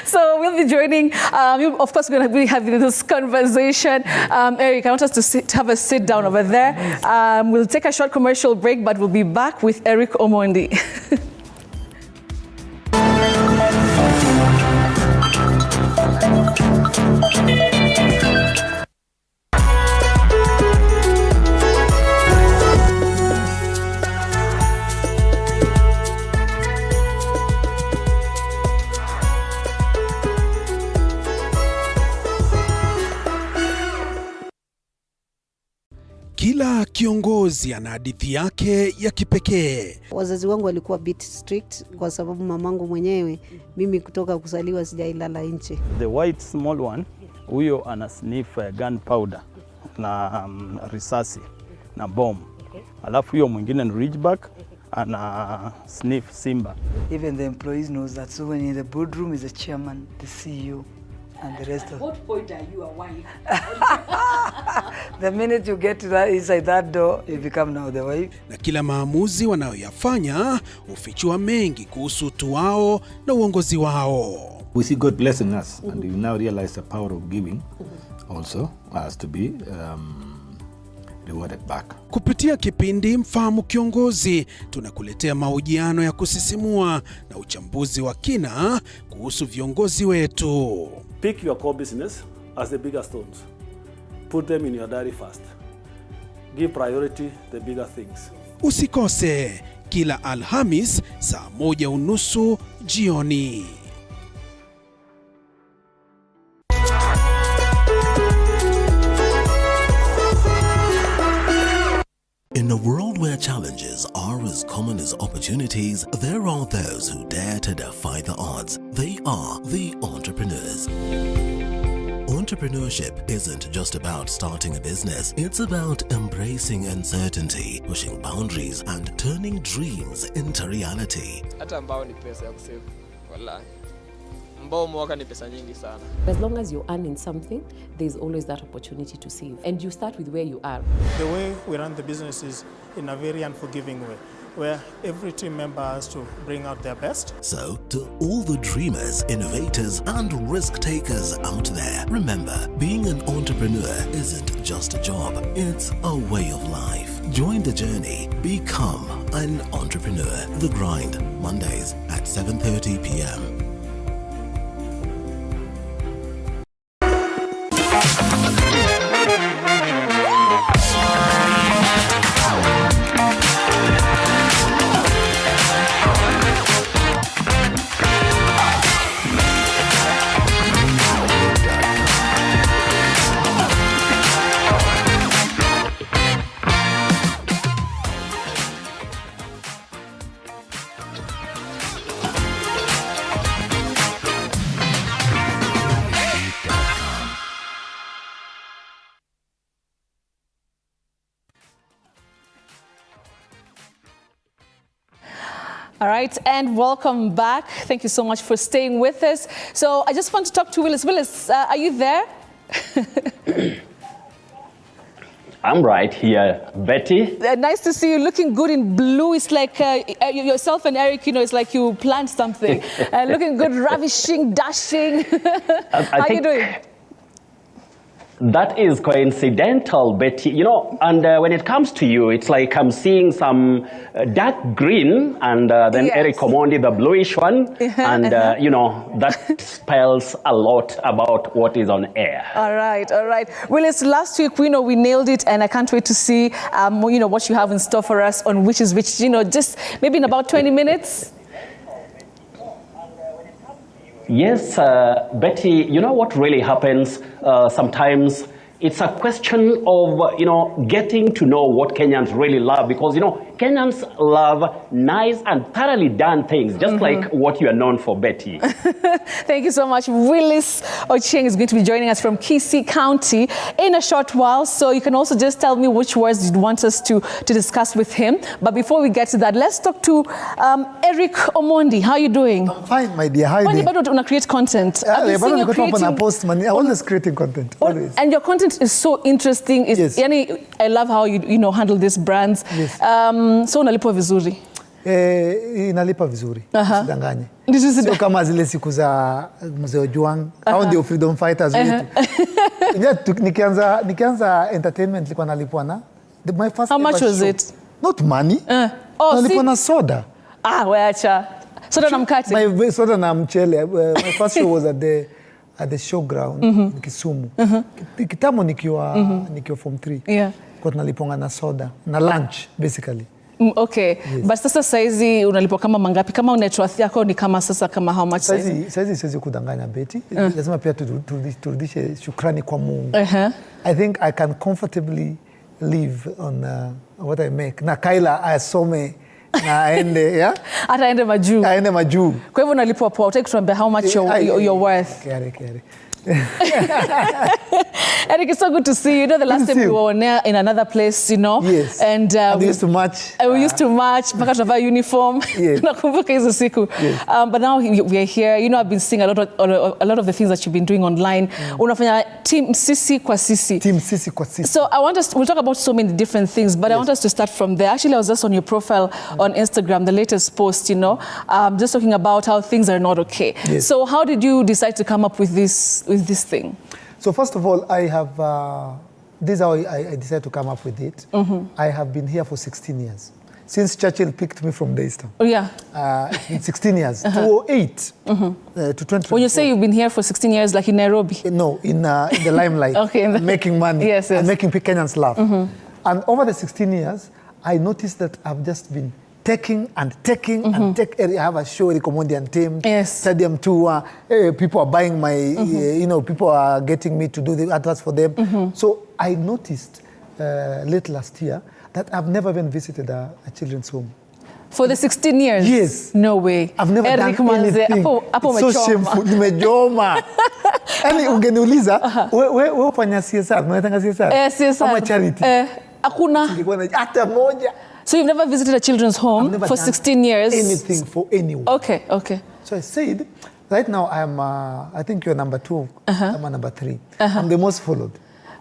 Speaker 1: So we'll be joining. Of course, we're going to be having this conversation. Eric, I want us to have a sit down over there. We'll take a short commercial break, but we'll be back with Eric Omondi.
Speaker 5: Kila kiongozi ana hadithi yake ya kipekee.
Speaker 7: Wazazi wangu walikuwa bit strict kwa sababu mamangu mwenyewe, mimi kutoka kuzaliwa sijailala nje.
Speaker 8: The white small one, huyo ana sniff gunpowder na risasi na bomb. Alafu huyo mwingine ni ridgeback ana sniff simba.
Speaker 9: Even the employees knows that. So when in the boardroom is the chairman, the CEO, and the rest of.
Speaker 11: What point are you a wife?
Speaker 9: The minute you get to that inside that door, you become now the wife.
Speaker 5: Na kila maamuzi wanayoyafanya hufichua mengi kuhusu utu wao na uongozi wao.
Speaker 12: We see God blessing us, and we now realize the power of giving also has to be rewarded back.
Speaker 5: Kupitia kipindi Mfahamu Kiongozi, tunakuletea mahojiano ya kusisimua na uchambuzi wa kina kuhusu viongozi wetu.
Speaker 13: Pick your core business as the bigger stones. Put them in your diary first. Give priority the bigger things.
Speaker 5: Usikose kila Alhamis saa 1:30 jioni.
Speaker 24: In a world where challenges are as common as opportunities, there are those who dare to defy the odds. They are the entrepreneurs. Entrepreneurship isn't just about starting a business, it's about embracing uncertainty, pushing boundaries, and turning dreams into reality.
Speaker 25: Hata ambao ni pesa ya kusave, wallahi. Ambao mwaka ni pesa nyingi sana.
Speaker 26: As long as you're earning something, there's always that opportunity to save. And you start with where you are.
Speaker 27: The way we run the business is in a very unforgiving way, where every team member has to bring out their best.
Speaker 24: So, to all the dreamers, innovators, and risk takers out there, remember, being an entrepreneur isn't just a job, it's a way of life. Join the journey. Become an entrepreneur. The Grind, Mondays at 7:30 p.m.
Speaker 1: All right, and welcome back. Thank you so much for staying with us. So I just want to talk to Willis. Willis, are you there?
Speaker 28: I'm right here, Betty.
Speaker 1: Nice to see you, looking good in blue. It's like yourself and Eric, you know, it's like you planned something. Looking good, ravishing, dashing. How are you doing?
Speaker 28: That is coincidental, Betty. You know, and when it comes to you, it's like I'm seeing some dark green, and then
Speaker 1: Yes.
Speaker 28: Eric OMONDI, the bluish one. And, you know, that spells a lot about what is on air.
Speaker 1: All right, all right. Willis, last week, we know we nailed it, and I can't wait to see, you know, what you have in store for us on which is which, you know, just maybe in about 20 minutes.
Speaker 28: Yes, Betty, you know what really happens sometimes? It's a question of, you know, getting to know what Kenyans really love, because, you know, Kenyans love nice and thoroughly done things, just like what you are known for, Betty.
Speaker 1: Thank you so much. Willis Ochieng is going to be joining us from Kisii County in a short while. So you can also just tell me which words you'd want us to discuss with him. But before we get to that, let's talk to Eric OMONDI. How are you doing?
Speaker 23: I'm fine, my dear. How are you doing?
Speaker 1: Bado una create content.
Speaker 23: Yeah, I'm always creating content. Always.
Speaker 1: And your content is so interesting. It's, yani, I love how you know handle these brands.
Speaker 23: Yes.
Speaker 1: So unalipwa vizuri.
Speaker 23: Inalipa vizuri. Usidanganye. Sio kama zile siku za Mzee Juang au ndio freedom fighters wetu. Nikianza entertainment nilikuwa nalipwa na my first.
Speaker 1: How much was it?
Speaker 23: Not money. Nalipwa na soda.
Speaker 1: Weacha. Soda na mkate.
Speaker 23: My soda na mchele. My first show was at the showground in Kisumu. Kitambo nikiwa form 3.
Speaker 1: Yeah.
Speaker 23: Kwa tunalipwa na soda na lunch basically.
Speaker 1: Okay. Yes. But sasa saizi unalipwa kama mangapi? Kama net worth yako ni kama sasa kama how much saizi?
Speaker 23: Saizi siwezi kudanganya Betty. Lazima pia turudishe shukrani kwa Mungu. I think I can comfortably live on what I make. Na Kaila asome na aende, yeah?
Speaker 1: Ata aende majuu.
Speaker 23: Aende majuu.
Speaker 1: Kwa hivyo unalipwa poa. Utaki kutuambia how much you're worth?
Speaker 23: Kiari.
Speaker 1: Eric, it's so good to see you. You know, the last time we were on air in another place, you know.
Speaker 23: Yes.
Speaker 1: And
Speaker 23: we used to match.
Speaker 1: We used to match, mpaka tunavaa uniform.
Speaker 23: Yes.
Speaker 1: Nakumbuka hizo siku. But now we are here. You know, I've been seeing a lot of the things that you've been doing online. Unafanya team sisi kwa sisi.
Speaker 23: Team sisi kwa sisi.
Speaker 1: So we'll talk about so many different things, but I want us to start from there. Actually, I was just on your profile on Instagram, the latest post, you know, just talking about how things are not okay.
Speaker 23: Yes.
Speaker 1: So how did you decide to come up with this thing?
Speaker 23: So first of all, I have, this is how I decided to come up with it. I have been here for 16 years. Since Churchill picked me from Daystar.
Speaker 1: Oh, yeah.
Speaker 23: It's been 16 years, 2008 to 2024.
Speaker 1: When you say you've been here for 16 years, like in Nairobi?
Speaker 23: No, in the limelight,
Speaker 1: okay,
Speaker 23: making money
Speaker 1: yes.
Speaker 23: and making Kenyans laugh. And over the 16 years, I noticed that I've just been taking and I have a show, OMONDI and team, stadium tour. People are buying my, you know, people are getting me to do the adverts for them. So I noticed late last year that I've never even visited a children's home.
Speaker 1: For the 16 years?
Speaker 23: Yes.
Speaker 1: No way.
Speaker 23: I've never done anything. It's so shameful. Nimejoma. Yani ungeniuliza, wewe ufanya CSR, mnatanga CSR?
Speaker 1: CSR.
Speaker 23: Ama charity?
Speaker 1: Hakuna.
Speaker 23: Hata moja.
Speaker 1: So you've never visited a children's home for 16 years?
Speaker 23: Anything for anyone.
Speaker 1: Okay, okay.
Speaker 23: So I said, right now I think you're number 2, I'm number 3. I'm the most followed.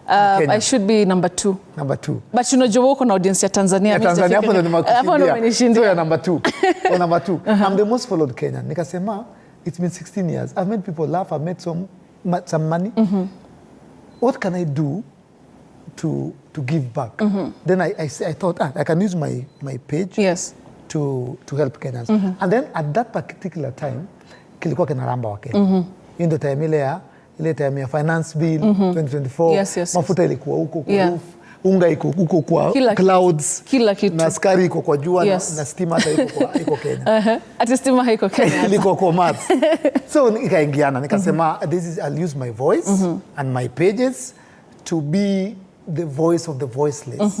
Speaker 1: I should be number 2.
Speaker 23: Number 2.
Speaker 1: But you know, uko na audience ya Tanzania.
Speaker 23: Tanzania hapo ndo nimekushindia. So you're number 2. Or number 2. I'm the most followed Kenyan. Nikasema, it's been 16 years. I've made people laugh. I've made some money. What can I do to give back? Then I thought, I can use my page to help Kenyans. And then at that particular time, kilikuwa kinaramba wa Kenya. In the time ile time ya finance bill 2024, mafuta ilikuwa huko kwa roof, unga iko huko kwa clouds,
Speaker 1: kila kitu.
Speaker 23: Na skari iko kwa jua na stima hata iko Kenya.
Speaker 1: Ati stima haiko Kenya.
Speaker 23: Liko kwa Mars. So nikaingiana nikasema I'll use my voice and my pages to be the voice of the voiceless.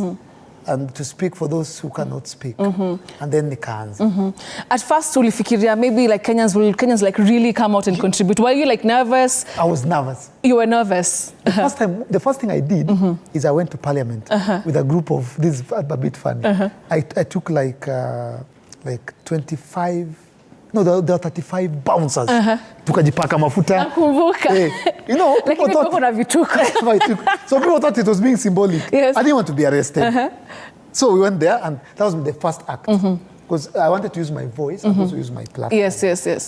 Speaker 23: And to speak for those who cannot speak. And then nikaanza.
Speaker 1: At first ulifikiria maybe like Kenyans like really come out and contribute. Were you like nervous?
Speaker 23: I was nervous.
Speaker 1: You were nervous?
Speaker 23: The first thing I did is I went to parliament with a group of, this is a bit funny. I took like 25, no, there were 35 bouncers. Tukajipaka mafuta.
Speaker 1: Nakumbuka.
Speaker 23: You know, people thought, so people thought it was being symbolic. I didn't want to be arrested. So we went there and that was the first act. Because I wanted to use my voice and also use my platform.
Speaker 1: Yes.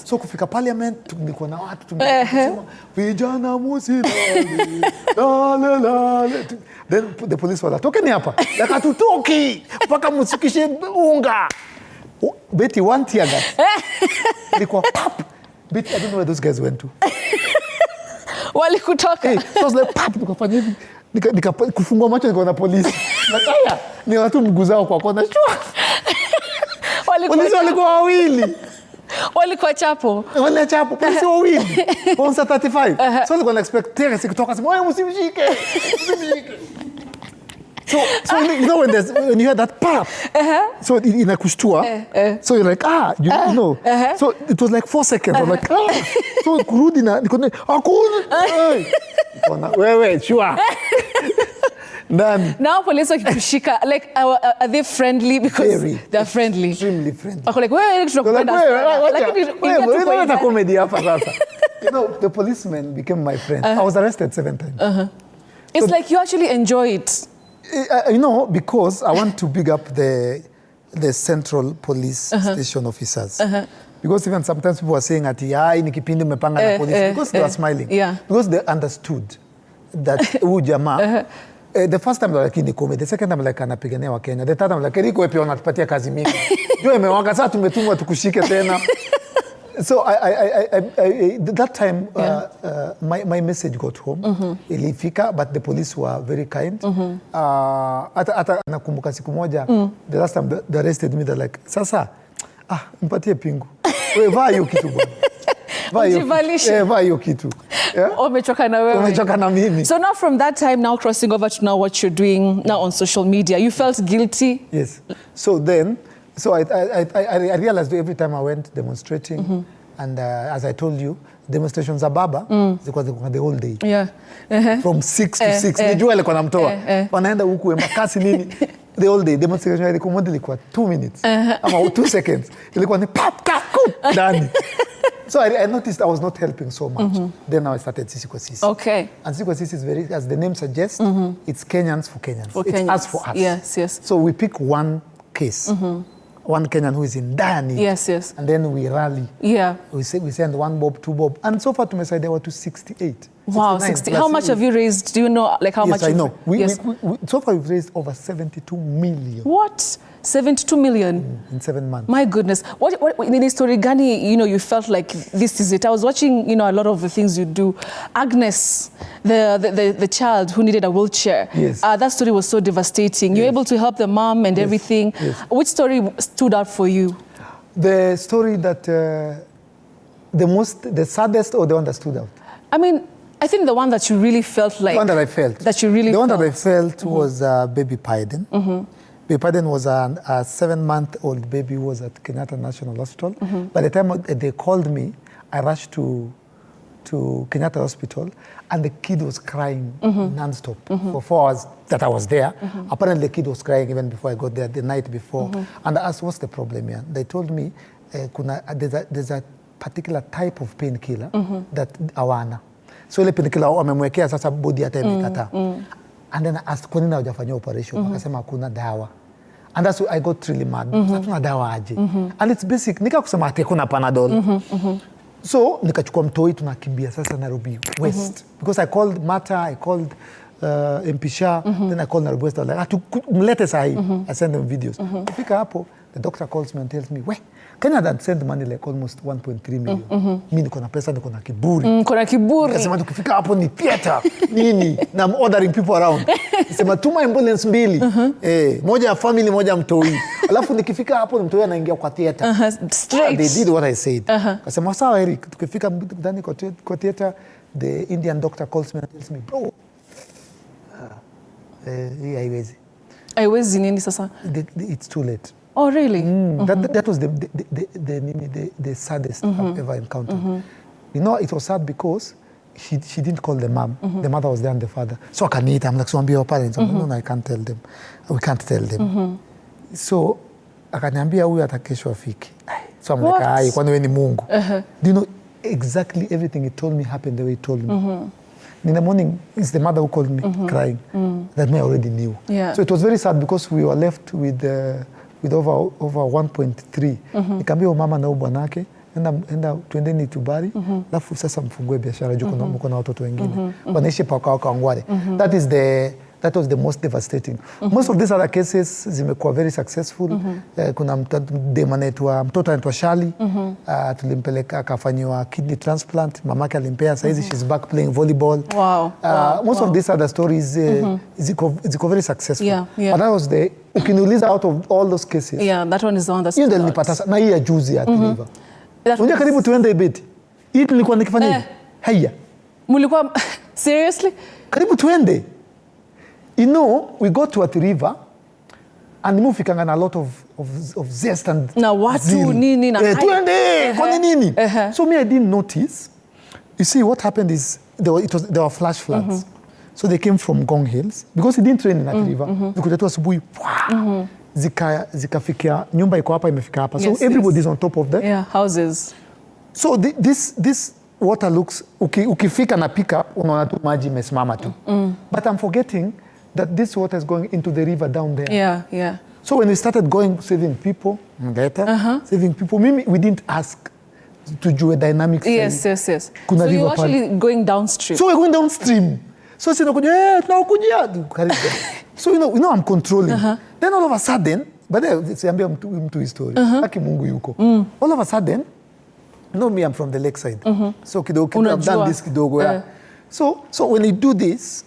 Speaker 1: So
Speaker 23: kufika parliament, nilikuwa na watu tumesema vijana musilali. Lale. Then the police were like, tokeni hapa. Lakatutoki. Mpaka musikishe unga. Betty, one tear gas. Ilikuwa pap. Betty, I don't know where those guys went to.
Speaker 1: Walikutoka.
Speaker 23: So I was like, pap, nikafanya hivi. Kufungua macho nikaona polisi. Nakaya, ni watu mguu zao kwa kona. Polisi walikuwa wawili.
Speaker 1: Walikuwa chapo.
Speaker 23: Wale chapo, polisi wawili. Onsa 35. So walikuwa expect terrorist kutoka sema, "Wewe msimshike." So you know when you hear that pop, so inakushtua, so you're like, you know. So it was like 4 seconds. I'm like, so kurudi na nikone, wewe shua.
Speaker 1: Now police wakikushika, like are they friendly? Because they're friendly.
Speaker 23: Extremely friendly.
Speaker 1: Wako like, wewe tunakupenda.
Speaker 23: Wewe ta comedy hapa sasa. You know, the policeman became my friend. I was arrested 7 times.
Speaker 1: It's like you actually enjoy it.
Speaker 23: You know, because I want to big up the central police station officers. Because even sometimes people are saying at ni kipindi umepanga na police, because they were smiling. Because they understood that jamaa. The first time they were like in the comedy, the second time like anapigania wa Kenya, the third time like Eriko pia unatupatia kazi mingi. Ndio imewanga sasa tumetumwa tukushike tena. So that time my message got home. Ilifika, but the police were very kind. Hata nakumbuka siku moja, the last time they arrested me, they're like, sasa, mpatie pingu. Wewe vaa hiyo kitu bwana. Vaa hiyo kitu.
Speaker 1: Umechoka na wewe.
Speaker 23: Umechoka na mimi.
Speaker 1: So now from that time, now crossing over to now what you're doing now on social media, you felt guilty?
Speaker 23: Yes. So then, I realized every time I went demonstrating, And as I told you, demonstrations za baba zilikuwa the whole day.
Speaker 1: Yeah.
Speaker 23: From 6 to 6. Nijua alikuwa namtoa. Wanaenda huku Embakasi nini. The whole day. Demonstration ilikuwa moja ilikuwa 2 minutes. Ama 2 seconds. Ilikuwa ni pap, kup, dani. So I noticed I was not helping so much. Then now I started Sisi kwa Sisi.
Speaker 1: Okay.
Speaker 23: And Sisi kwa Sisi is very, as the name suggests, it's Kenyans for Kenyans.
Speaker 1: For
Speaker 23: it's
Speaker 1: Kenyans.
Speaker 23: us for us.
Speaker 1: Yes, yes.
Speaker 23: So we pick one case. One Kenyan who is in dire need.
Speaker 1: Yes, yes.
Speaker 23: And then we rally.
Speaker 1: Yeah.
Speaker 23: We send 1 bob, 2 bob. And so far tumesaidia watu 68.
Speaker 1: Wow, 60. How much have you raised? Do you know like how much?
Speaker 23: Yes, I know.
Speaker 1: Yes.
Speaker 23: So far we've raised over 72 million.
Speaker 1: What? 72 million?
Speaker 23: In 7 months.
Speaker 1: My goodness. What in the story, Gani, you felt like this is it. I was watching, a lot of the things you do. Agnes, the child who needed a wheelchair.
Speaker 23: Yes.
Speaker 1: That story was so devastating. You're able to help the mom and everything.
Speaker 23: Yes.
Speaker 1: Which story stood out for you?
Speaker 23: The story that, the saddest or the one that stood out?
Speaker 1: I mean, I think the one that you really felt like...
Speaker 23: The one that I felt.
Speaker 1: That you really
Speaker 23: felt. The
Speaker 1: felt.
Speaker 23: one that I felt was baby Paiden. Baby Paiden was a 7-month-old baby who was at Kenyatta National Hospital. By the time they called me, I rushed to Kenyatta Hospital, and the kid was crying non-stop for 4 hours that I was there. Apparently, the kid was crying even before I got there, the night before. And I asked, what's the problem here? They told me there's a particular type of painkiller that awana. So ile painkiller wamemwekea sasa body hata imekataa. And then I asked, kwa nini hawajafanyia operation? Wakasema hakuna dawa. And that's why I got really mad. Hatuna dawa aje. And it's basic. Nika kusema ati kuna Panadol. So nikachukua mtoi tunakimbia sasa Nairobi West. Because I called Mata, I called MP Shah, then I called Nairobi West. I was like, mlete sahi. I sent them videos. Kufika hapo, the doctor calls me and tells me, Kenya had sent money like almost 1.3 million. Mimi niko na pesa, niko na kiburi.
Speaker 1: Niko na kiburi.
Speaker 23: Nikasema tukifika hapo ni theater. Nini? Na I'm ordering people around. Nikasema tuma ambulance mbili. Moja ya family, moja ya mtoi. Alafu nikifika hapo mtoi anaingia kwa theater.
Speaker 1: Straight.
Speaker 23: They did what I said. Nikasema sawa Eric, tukifika ndani kwa theater, the Indian doctor calls me and tells me, bro, hii haiwezi.
Speaker 1: Haiwezi nini sasa?
Speaker 23: It's too late.
Speaker 1: Oh, really?
Speaker 23: That was the saddest I've ever encountered. It was sad because she didn't call the mom. The mother was there and the father. So akaniita, I'm like, so ambia your parents. No, I can't tell them. We can't tell them. So akaniambia huyu atakesho afiki. So I'm like, kwani wewe ni Mungu? Do you know exactly everything he told me happened the way he told me? In the morning, it's the mother who called me crying. That me already knew.
Speaker 1: Yeah.
Speaker 23: So it was very sad because we were left with over 1.3. Nikamwambia mama na bwanake enda tuendeni Tubari, alafu sasa mfungue biashara juu kuna na watoto wengine. Wanaishi paka Kangware. That was the most devastating. Most of these other cases zimekuwa very successful. Kuna mtoto anaitwa Shali, tulimpeleka akafanyiwa kidney transplant, mamake alimpea, saizi she's back playing volleyball.
Speaker 1: Wow.
Speaker 23: Most of these other stories ziko very successful.
Speaker 1: Yeah.
Speaker 23: But that was ukiniuliza out of all those cases.
Speaker 1: Yeah, that one is the one that's...
Speaker 23: Hiyo ndio nilipata na hii ya juzi ya River. Unajua karibu tuende ibeti. Hii nilikuwa nikifanya hivi. Haya.
Speaker 1: Mulikuwa seriously?
Speaker 23: Karibu tuende. We got to Athi River and mufikanga na a lot of zest and
Speaker 1: na watu nini na
Speaker 23: tuende kwa nini. So me I didn't notice. You see what happened is there were flash floods. So they came from Gong Hills because it didn't rain in Athi River. Zikuletua asubuhi. Zikafikia nyumba iko hapa imefika hapa. So everybody's on top of the
Speaker 1: houses.
Speaker 23: So this water looks ukifika na pick up unaona tu maji imesimama tu. But I'm forgetting that this water is going into the river down there.
Speaker 1: Yeah.
Speaker 23: So when we started going saving people, saving people, we didn't ask to do a dynamic.
Speaker 1: Yes. So you're actually going downstream.
Speaker 23: So we're going downstream. So tunakuja. So I'm controlling. Then all of a sudden, siambia mtu history. Haki Mungu yuko. All of a sudden, me, I'm from the lakeside. So kidogo I've done this kidogo. Yeah. So when you do this,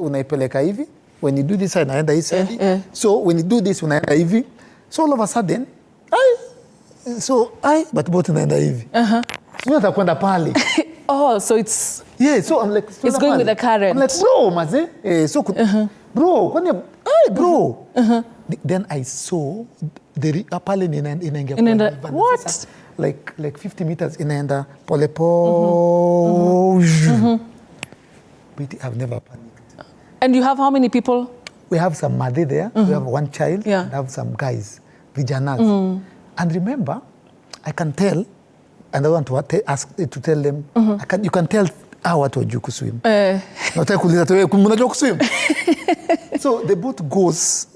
Speaker 23: unaipeleka hivi. When you do this, unaenda hii side. So when you do this, unaenda hivi. So all of a sudden, but both unaenda hivi. So natakwenda pale.
Speaker 1: Oh, so it's...
Speaker 23: Yeah, so I'm like...
Speaker 1: It's going with the current.
Speaker 23: I'm like, bro, maze. Bro, bro. Then I saw the pale inaingia.
Speaker 1: What?
Speaker 23: like 50 meters inaenda pole pole. But I've never panicked.
Speaker 1: And you have how many people?
Speaker 23: We have some Made there. We have one child.
Speaker 1: Yeah.
Speaker 23: And have some guys, Vijanas. And remember, I can tell, and I want to ask to tell them, you can tell how watu wajui kuswim. Nataka kuuliza tu mnajua kuswim? So the boat goes,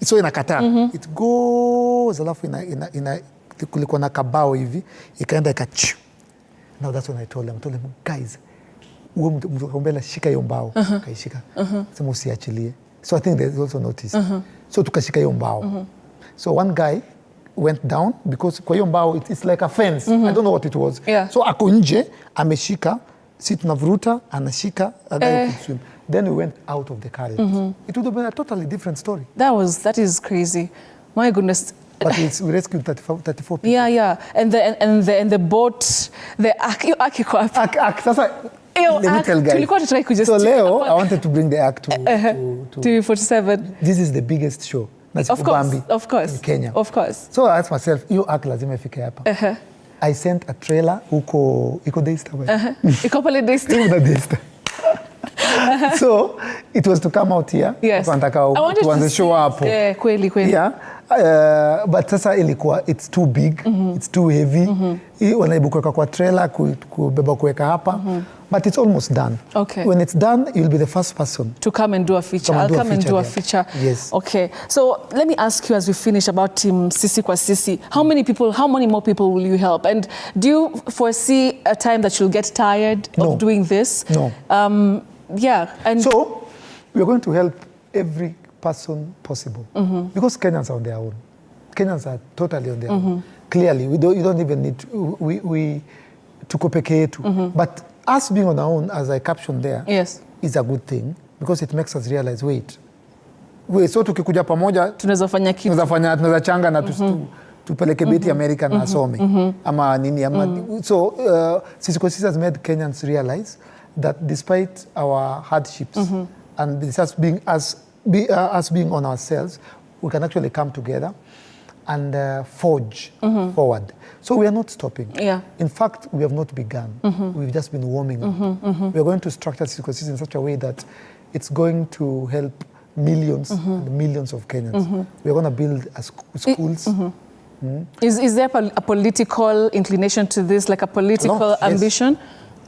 Speaker 23: so inakataa. It goes, alafu kulikuwa na kabao hivi, ikaenda ikachu. Now that's when I told them, guys, umbela shika hiyo mbao. Kaishika. Sema usiachilie. So I think they also noticed. So tukashika hiyo mbao. So one guy went down because kwa hiyo mbao it's like a fence. I don't know what it was.
Speaker 1: Yeah.
Speaker 23: So ako nje ameshika, si tunavuruta anashika, a guy could swim. Then we went out of the current. It would have been a totally different story. That is crazy. My goodness. But we rescued 34 people.
Speaker 1: Yeah. And the boat, the ark iko wapi?
Speaker 23: Sasa let me tell guys. So Leo, I wanted to bring the ark to
Speaker 1: 47.
Speaker 23: This is the biggest show.
Speaker 1: Of course.
Speaker 23: In Kenya.
Speaker 1: Of course.
Speaker 23: So I asked myself, hiyo ark lazima ifike hapa. I sent a trailer iko DStv.
Speaker 1: Iko pale DStv.
Speaker 23: So it was to come out here.
Speaker 1: Yes. I wanted to
Speaker 23: show hapo.
Speaker 1: Kweli.
Speaker 23: Yeah. But sasa ilikuwa it's too big, it's too heavy. Wanaibu kuweka kwa trailer, kubeba kuweka hapa. But it's almost done.
Speaker 1: Okay.
Speaker 23: When it's done, you'll be the first person
Speaker 1: to come and do a feature. I'll come and do a feature.
Speaker 23: Yes.
Speaker 1: Okay. So let me ask you as we finish about Team Sisi kwa Sisi. How many more people will you help? And do you foresee a time that you'll get tired of doing this?
Speaker 23: No.
Speaker 1: Yeah. And
Speaker 23: so we're going to help every person possible because Kenyans are on their own. Kenyans are totally on their own. Clearly, you don't even need to, we tuko peke yetu. But us being on our own, as I captioned there, is a good thing because it makes us realize, wait, so tukikuja pamoja tunaweza changa na tupeleke beti America na asome ama nini ama so Sisi kwa Sisi has made Kenyans realize that despite our hardships and this us being on ourselves, we can actually come together and forge forward. So we are not stopping.
Speaker 1: Yeah.
Speaker 23: In fact, we have not begun. We've just been warming up. We are going to structure Sisi kwa Sisi in such a way that it's going to help millions and millions of Kenyans. We are going to build schools.
Speaker 1: Is there a political inclination to this, like a political ambition?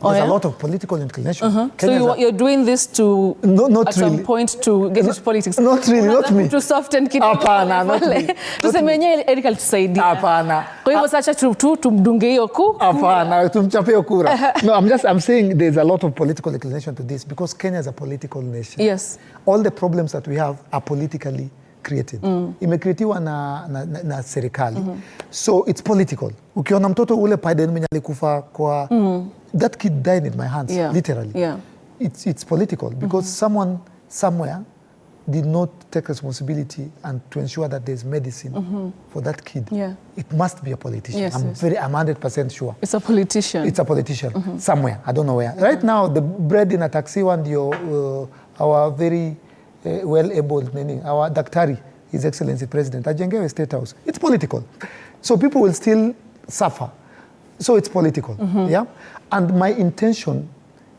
Speaker 23: There's a lot of political inclination.
Speaker 1: So you're doing this to,
Speaker 23: not
Speaker 1: at
Speaker 23: really.
Speaker 1: some point, to get into politics?
Speaker 23: Not really, not me.
Speaker 1: To soften kidogo.
Speaker 23: Hapana, not me.
Speaker 1: Tusemenye Eric alitusaidia.
Speaker 23: Hapana.
Speaker 1: Kwa hivyo sasa tumdunge hiyo kura.
Speaker 23: Hapana, tumchape hiyo kura. No, I'm saying there's a lot of political inclination to this because Kenya is a political nation.
Speaker 1: Yes.
Speaker 23: All the problems that we have are politically created. Imecreatiwa na serikali. So it's political. Ukiona mtoto ule Biden mwenye alikufa kwa that kid died in my hands, literally.
Speaker 1: Yeah.
Speaker 23: It's political because someone somewhere did not take responsibility and to ensure that there's medicine for that kid.
Speaker 1: Yeah.
Speaker 23: It must be a politician.
Speaker 1: Yes,
Speaker 23: I'm 100% sure.
Speaker 1: It's a politician.
Speaker 23: It's a politician somewhere. I don't know where. Right now, the bread in a taxi one, our very well-able, meaning our Daktari, His Excellency President, ajengewe State House. It's political. So people will still suffer. So it's political, yeah? And my intention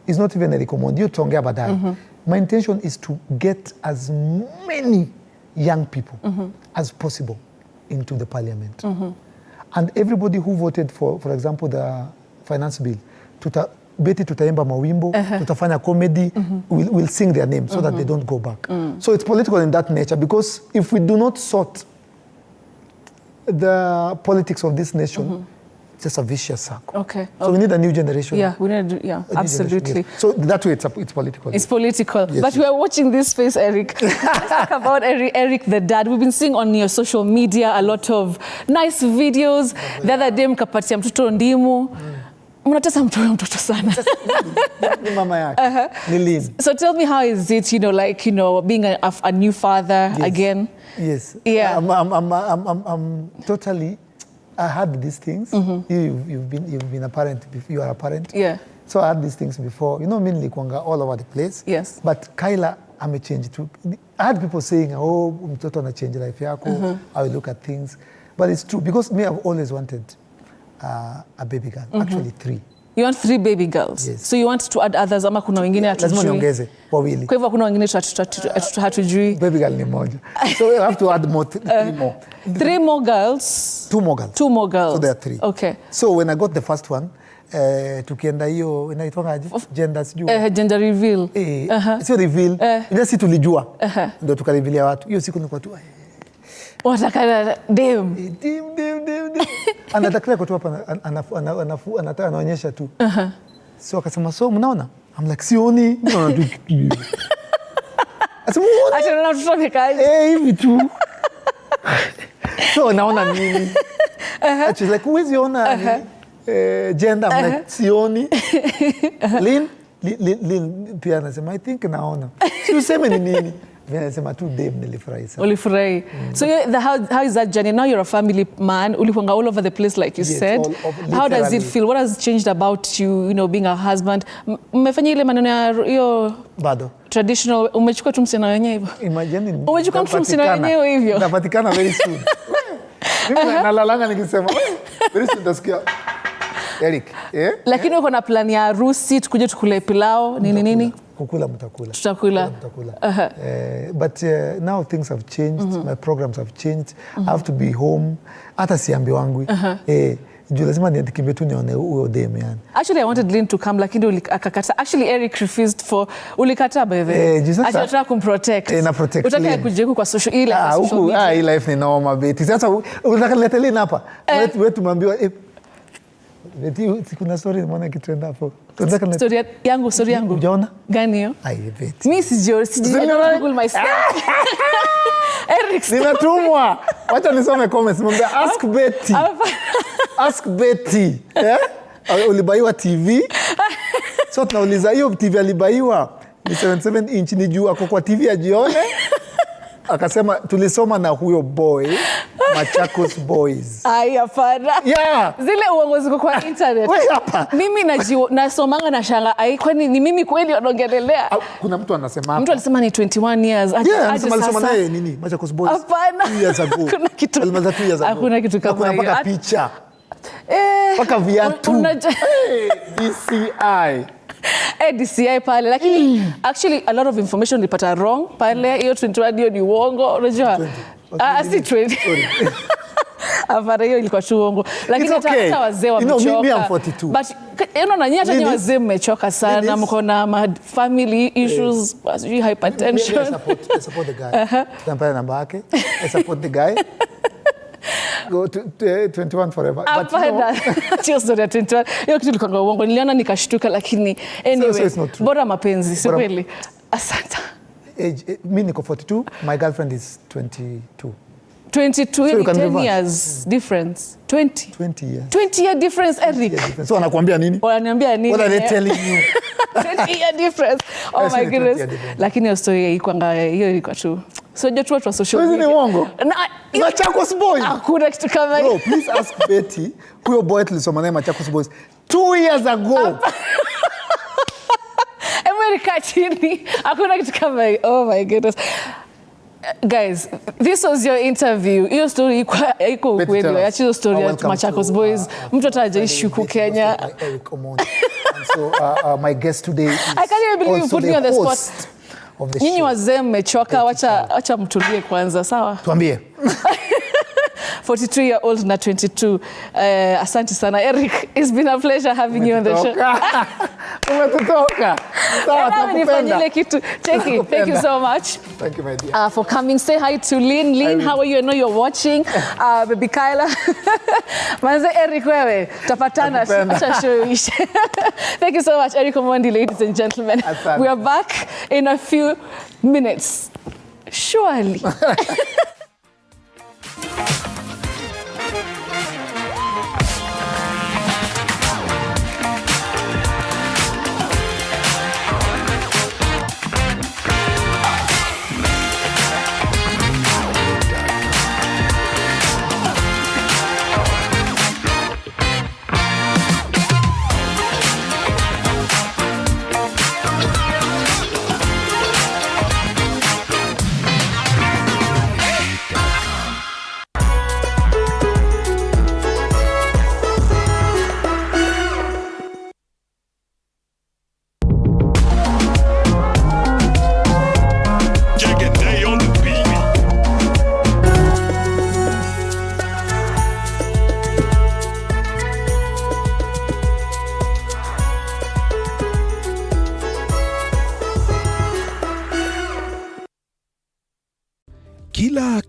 Speaker 23: is not even a recommend. You tongea badai. My intention is to get as many young people as possible into the parliament. And everybody who voted for example, the finance bill, beti tutaimba mawimbo, tutafanya comedy, we'll sing their name so that they don't go back. So it's political in that nature because if we do not sort the politics of this nation, it's just a vicious circle.
Speaker 1: Okay.
Speaker 23: So we need a new generation.
Speaker 1: Yeah, we need absolutely.
Speaker 23: Yes. So that way it's political.
Speaker 1: It's political.
Speaker 23: Yes,
Speaker 1: but we are watching this space, Eric. Let's talk about Eric the dad. We've been seeing on your social media a lot of nice videos. The other day mkapatia mtoto ndimu. Mnatesa mtoto sana.
Speaker 23: Ni mama yake. Nilini.
Speaker 1: So tell me, how is it, being a new father again?
Speaker 23: Yes.
Speaker 1: Yeah.
Speaker 23: I'm totally. I had these things. You've been a parent. You are a parent.
Speaker 1: Yeah.
Speaker 23: So I had these things before. You know, me nilikuanga all over the place.
Speaker 1: Yes.
Speaker 23: But Kyla, I'm a change too. I had people saying, "Oh, mtoto na change life yako." I will look at things, but it's true because me, I've always wanted a baby girl. Actually 3.
Speaker 1: You want 3 baby girls?
Speaker 23: Yes.
Speaker 1: So you want to add others ama kuna wengine hatujui?
Speaker 23: Lazima niongeze wawili.
Speaker 1: Kwa hivyo kuna wengine hatujui.
Speaker 23: Baby girl ni moja. So we have to add more 3 more.
Speaker 1: 3 more girls?
Speaker 23: 2 more girls.
Speaker 1: 2 more girls.
Speaker 23: So there are 3.
Speaker 1: Okay.
Speaker 23: So when I got the first one, tukienda hiyo inaitwaje? Gender sijui.
Speaker 1: Gender reveal.
Speaker 23: Sio reveal. Ile si tulijua. Ndio tukarevealia watu. Hiyo siku nilikuwa tu
Speaker 1: watakana dem.
Speaker 23: Anataka kutoa hapa anaonyesha tu. So akasema so mnaona? I'm like sioni. Naona tu. Asema
Speaker 1: acha naona mtoto amekaje.
Speaker 23: Hivi tu. So naona nini? She's like huwezi ona gender. I'm like sioni. Lin pia anasema I think naona. Si useme ni nini? Anasema tu dem nilifurahi sana.
Speaker 1: Ulifurahi. So how is that journey? Now you're a family man. Ulipanga all over the place like you said. How does it feel? What has changed about you, being a husband? Mmefanya ile maneno ya hiyo
Speaker 23: bado
Speaker 1: traditional, umechukua tu msina wenyewe hivyo.
Speaker 23: Imagine
Speaker 1: umechukua tu msina wenyewe hivyo.
Speaker 23: Napatikana very soon. Mimi nalalanga nikisema very soon utasikia Eric,
Speaker 1: lakini uko na plan ya harusi tukuje tukule pilao nini?
Speaker 23: Kukula mtakula.
Speaker 1: Tutakula.
Speaker 23: But now things have changed. My programs have changed. I have to be home. Hata siambi wangu. Juu lazima nikimbie tu nione huyo dem yani.
Speaker 1: Actually I wanted Lynn to come lakini akakata. Actually Eric refused for ulikata by the way. Acha kumprotect.
Speaker 23: Na protect.
Speaker 1: Utaka kuje kwa social ile social media.
Speaker 23: Hii life ni noma beti. Sasa unataka leta Lynn hapa. Wetu tumeambiwa kuna story nimeona kitrenda hapo.
Speaker 1: Story yangu.
Speaker 23: Unaona?
Speaker 1: Gani hiyo?
Speaker 23: Beti.
Speaker 1: Mimi sijui Google myself. Eric
Speaker 23: ninatumwa. Wacha nisome comments. Mwambie ask Betty. Ask Betty. Ulibaiwa TV? So tunauliza hiyo TV alibaiwa ni 77 inch ni juu ako kwa TV ajione. Akasema tulisoma na huyo boy Machakos Boys.
Speaker 1: Hapana.
Speaker 23: Yeah.
Speaker 1: Zile uongo ziko kwa internet. Mimi nasomanga na shanga kwani ni mimi kweli wanaongelelea.
Speaker 23: Kuna mtu anasema hapa.
Speaker 1: Mtu alisema ni 21 years.
Speaker 23: Alisema naye nini? Machakos Boys.
Speaker 1: Hapana.
Speaker 23: 2 years ago.
Speaker 1: Kuna kitu.
Speaker 23: Alimaliza 2 years ago.
Speaker 1: Hakuna kitu kama hiyo.
Speaker 23: Kuna picha. Paka viatu. DCI.
Speaker 1: DCI pale lakini actually a lot of information nilipata wrong pale. Hiyo 21 hiyo ni uongo unajua. Si 20. Afara hiyo ilikuwa tu uongo. Lakini hata wazee wamechoka.
Speaker 23: Me I'm 42.
Speaker 1: But na nyinyi hata wazee mmechoka sana. Mko na family issues, hypertension.
Speaker 23: I support the guy. Tampaya namba yake. I support the guy. Go to 21 forever.
Speaker 1: Sio story ya 21. Hiyo kitu ilikuwa uongo. Niliona nikashtuka lakini anyway. Bora mapenzi, si kweli? Asante.
Speaker 23: Mimi niko 42, my girlfriend is 22.
Speaker 1: 22, so 10 years difference.
Speaker 23: 20 years.
Speaker 1: 20 year difference, Eric.
Speaker 23: So anakuambia nini?
Speaker 1: Wananiambia nini?
Speaker 23: What are they telling you?
Speaker 1: 20 year difference. Oh my goodness. Lakini hiyo story hiyo ilikuwa tu. So just watu wa social media.
Speaker 23: Wewe ni uongo? Machakos Boys.
Speaker 1: Hakuna kitu kama hiyo.
Speaker 23: No, please ask Betty. Huyo boy tulisoma naye Machakos Boys 2 years ago.
Speaker 1: America chini. Hakuna kitu kama hiyo. Oh my goodness. Guys, this was your interview. Hiyo story iko kweli. Hiyo story ya Machakos Boys. Mtu atajaishi huku Kenya.
Speaker 23: Eric OMONDI. And so my guest today is
Speaker 1: I can't even believe you put me on the spot. Nyinyi wazee mmechoka, wacha mtulie kwanza, sawa?
Speaker 23: Tuambie.
Speaker 1: 42-year-old na 22. Asante sana Eric. It's been a pleasure having you on the show.
Speaker 23: Umetutoka. Sawa, tunakupenda.
Speaker 1: Thank you so much.
Speaker 23: Thank you, my dear.
Speaker 1: For coming. Say hi to Lynn. Lynn, how are you? I know you're watching. Baby Kyla. Manze Eric wewe. Tapatana. Acha show. Thank you so much, Eric OMONDI, ladies and gentlemen. We are back in a few minutes. Surely.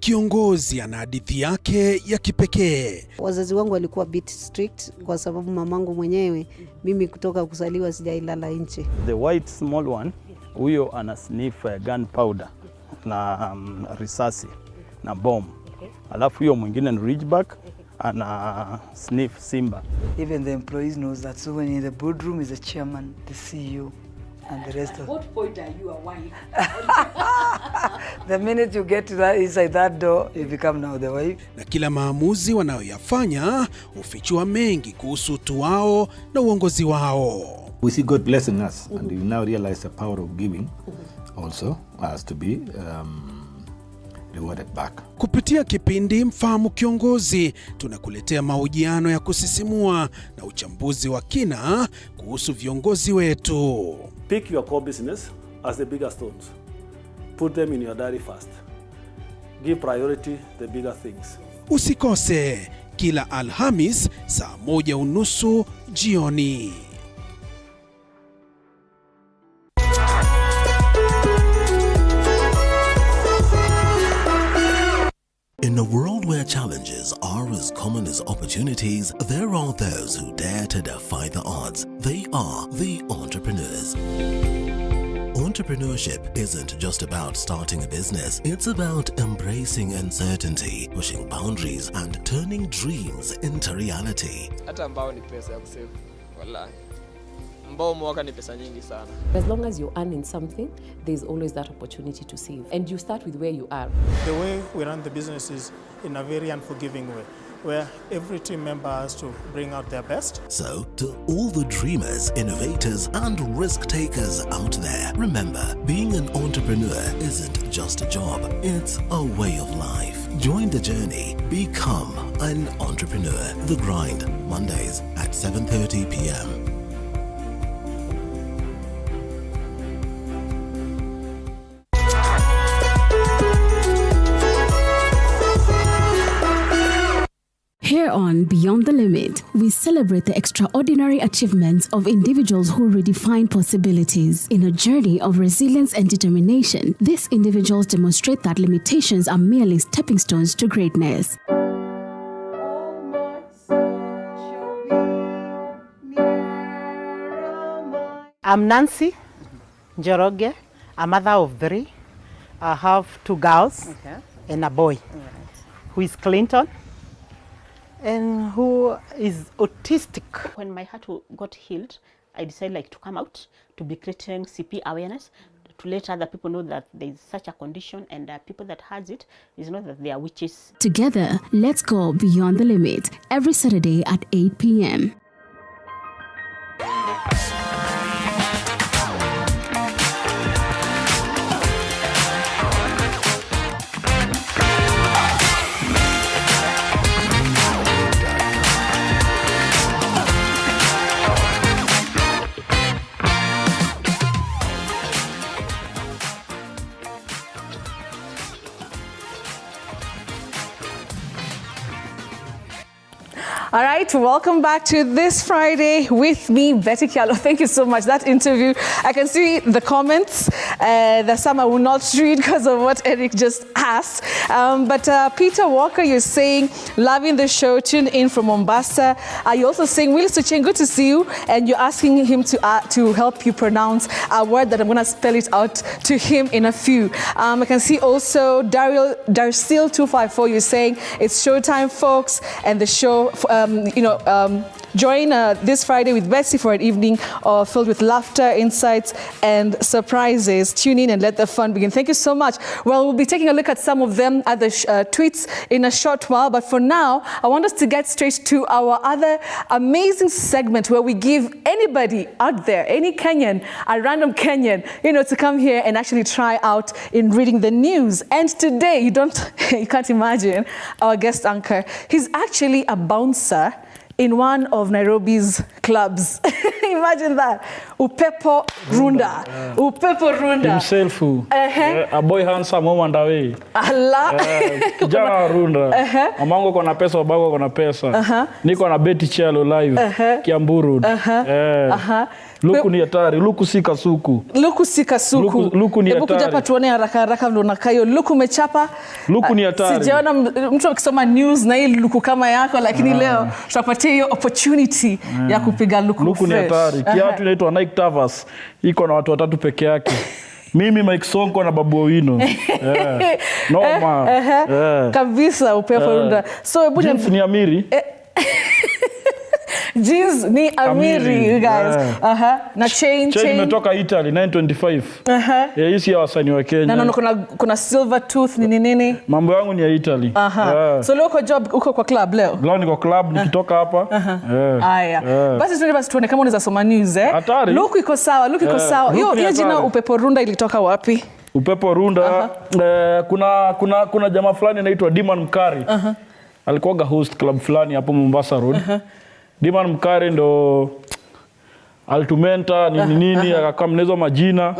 Speaker 5: kiongozi ana hadithi yake ya kipekee.
Speaker 7: Wazazi wangu walikuwa a bit strict kwa sababu mamangu mwenyewe, mimi kutoka kuzaliwa sijailala nje.
Speaker 8: The white small one, huyo ana sniff gunpowder na risasi na bomb. Alafu huyo mwingine ni Ridgeback ana sniff Simba.
Speaker 9: Even the employees knows that. So when in the boardroom is the chairman, the CEO, and the rest of.
Speaker 26: What point are you a wife?
Speaker 9: The minute you get to that inside that door, you become now the wife.
Speaker 5: Na kila maamuzi wanayoyafanya hufichua mengi kuhusu utu wao na uongozi wao.
Speaker 12: We see God blessing us, and we now realize the power of giving also has to be rewarded back.
Speaker 5: Kupitia kipindi Mfahamu Kiongozi, tunakuletea mahojiano ya kusisimua na uchambuzi wa kina kuhusu viongozi wetu.
Speaker 13: Pick your core business as the bigger stones. Put them in your diary first. Give priority the bigger things.
Speaker 5: Usikose kila Alhamis saa 1:30 jioni.
Speaker 24: In a world where challenges are as common as opportunities, there are those who dare to defy the odds. They are the entrepreneurs. Entrepreneurship isn't just about starting a business, it's about embracing uncertainty, pushing boundaries, and turning dreams into reality.
Speaker 25: Hata ambao ni pesa ya kusave. Wallahi. Ambao mwaka ni pesa nyingi sana.
Speaker 26: As long as you're earning something, there's always that opportunity to save. And you start with where you are.
Speaker 27: The way we run the business is in a very unforgiving way, where every team member has to bring out their best.
Speaker 24: So, to all the dreamers, innovators, and risk takers out there, remember, being an entrepreneur isn't just a job, it's a way of life. Join the journey. Become an entrepreneur. The Grind, Mondays at 7:30 p.m.
Speaker 2: Here on Beyond the Limit, we celebrate the extraordinary achievements of individuals who redefine possibilities. In a journey of resilience and determination, these individuals demonstrate that limitations are merely stepping stones to greatness.
Speaker 3: I'm Nancy Njoroge, a mother of 3. I have 2 girls and a boy who is Clinton and who is autistic.
Speaker 4: When my heart got healed, I decided to come out to be creating CP awareness, to let other people know that there is such a condition, and people that has it is not that they are witches.
Speaker 2: Together, let's go beyond the limit every Saturday at 8 p.m.
Speaker 1: All right, welcome back to This Friday with me, Betty Kialo. Thank you so much. That interview, I can see the comments. There's some I will not read because of what Eric just asked. But Peter Walker, you're saying, loving the show, tune in from Mombasa. You're also saying, Willis, good to see you. And you're asking him to help you pronounce a word that I'm going to spell it out to him in a few. I can see also Darsil254, you're saying, it's showtime, folks. And the show, join this Friday with Betsy for an evening filled with laughter, insights, and surprises. Tune in and let the fun begin. Thank you so much. Well, we'll be taking a look at some of them at the tweets in a short while. But for now, I want us to get straight to our other amazing segment where we give anybody out there, any Kenyan, a random Kenyan, to come here and actually try out in reading the news. And today, you can't imagine our guest anchor. He's actually a bouncer in one of Nairobi's clubs. Imagine that. Upepo Runda. Upepo Runda.
Speaker 10: Himself. A boy handsome woman away.
Speaker 1: Allah.
Speaker 10: Kijana Runda. Amango kona pesa, bago kona pesa. Niko na Betty Kialo live. Kiamburu. Luku ni hatari, luku si kasuku.
Speaker 1: Luku si kasuku.
Speaker 10: Luku ni hatari.
Speaker 1: Hebu kuja hapa tuone haraka vile unakaa hiyo. Luku umechapa.
Speaker 10: Luku ni hatari.
Speaker 1: Sijaona mtu akisoma news na hii luku kama yako, lakini leo tutapatia hiyo opportunity ya kupiga luku fresh.
Speaker 10: Luku ni hatari. Kiatu inaitwa Nike Tavas. Iko na watu 3 peke yake. Mimi Mike Sonko na Babu Owino. Noma.
Speaker 1: Kabisa upepo runda. So hebu
Speaker 10: jeans ni Amiri.
Speaker 1: Jeans ni Amiri, you guys. Na chain
Speaker 10: imetoka Italy 925. Hii si ya wasanii wa Kenya.
Speaker 1: Na kuna silver tooth nini.
Speaker 10: Mambo yangu ni ya Italy.
Speaker 1: So leo uko job, uko kwa club leo?
Speaker 10: Leo niko club nikitoka hapa.
Speaker 1: Haya. Basi tuone kama unaweza soma news Luku iko sawa, Luku iko sawa. Hiyo jina upepo runda ilitoka wapi?
Speaker 10: Upepo runda kuna jamaa fulani anaitwa Diman Mkari. Alikuwa host club fulani hapo Mombasa Road. Diman Mkari ndo altumenta nini akakamnezo majina.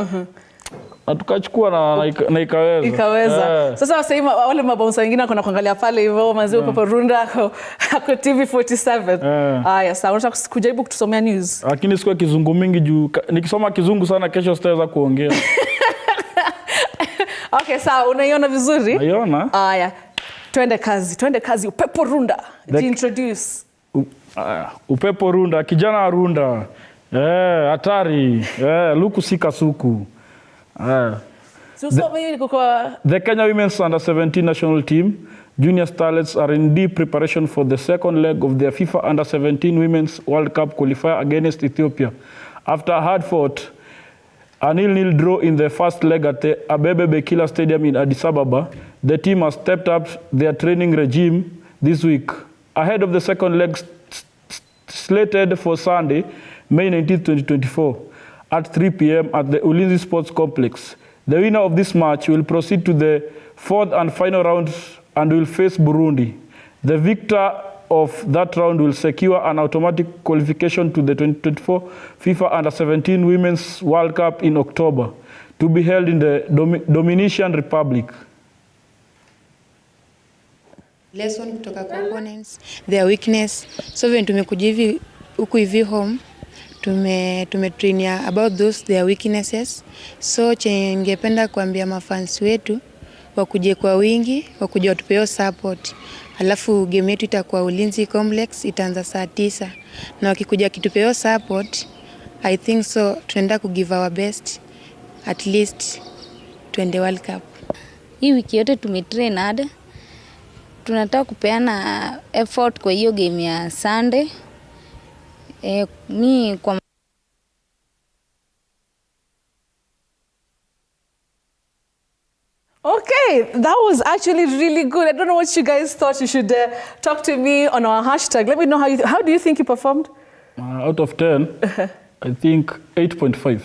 Speaker 10: Na tukachukua na ikaweza.
Speaker 1: Sasa wasema wale mabouncer wengine kuna kuangalia pale hivyo mazee upepo runda ako TV47. Haya sawa, unataka kujaribu kutusomea news.
Speaker 10: Lakini sikuwa kizungu mingi juu nikisoma kizungu sana kesho sitaweza kuongea.
Speaker 1: Okay sawa, unaiona vizuri?
Speaker 10: Naiona.
Speaker 1: Haya. Twende kazi upepo runda. Introduce.
Speaker 10: Upepo runda, kijana wa runda. Hatari. Luku si kasuku. The Kenya Women's Under 17 national team, junior starlets, are in deep preparation for the second leg of their FIFA Under 17 Women's World Cup qualifier against Ethiopia. After a hard-fought a 0-0 draw in the first leg at the Abebe Bekila Stadium in Addis Ababa, the team has stepped up their training regime this week. Ahead of the second leg slated for Sunday, May 19, 2024, at 3 p.m. at the Ulinzi Sports Complex. The winner of this match will proceed to the 4th and final round and will face Burundi. The victor of that round will secure an automatic qualification to the 2024 FIFA Under-17 Women's World Cup in October, to be held in the Dominican Republic.
Speaker 6: Lesson kutoka components, their weakness. So when tumekuja hivi huku hivi home, tumetrainia about those their weaknesses. So ningependa kuambia mafans wetu wakuje kwa wingi, wakuje watupeo support. Alafu game yetu itakuwa Ulinzi Complex, itaanza saa 9. Na wakikuja kitupeo support, I think so tunaenda ku give our best at least tuende World Cup.
Speaker 11: Hii wiki yote tumetrain hard. Tunataka kupeana effort kwa hiyo game ya Sunday.
Speaker 1: Okay, that was actually really good. I don't know what you guys thought. You should talk to me on our hashtag. Let me know how do you think you performed?
Speaker 10: Out of 10, I think 8.5.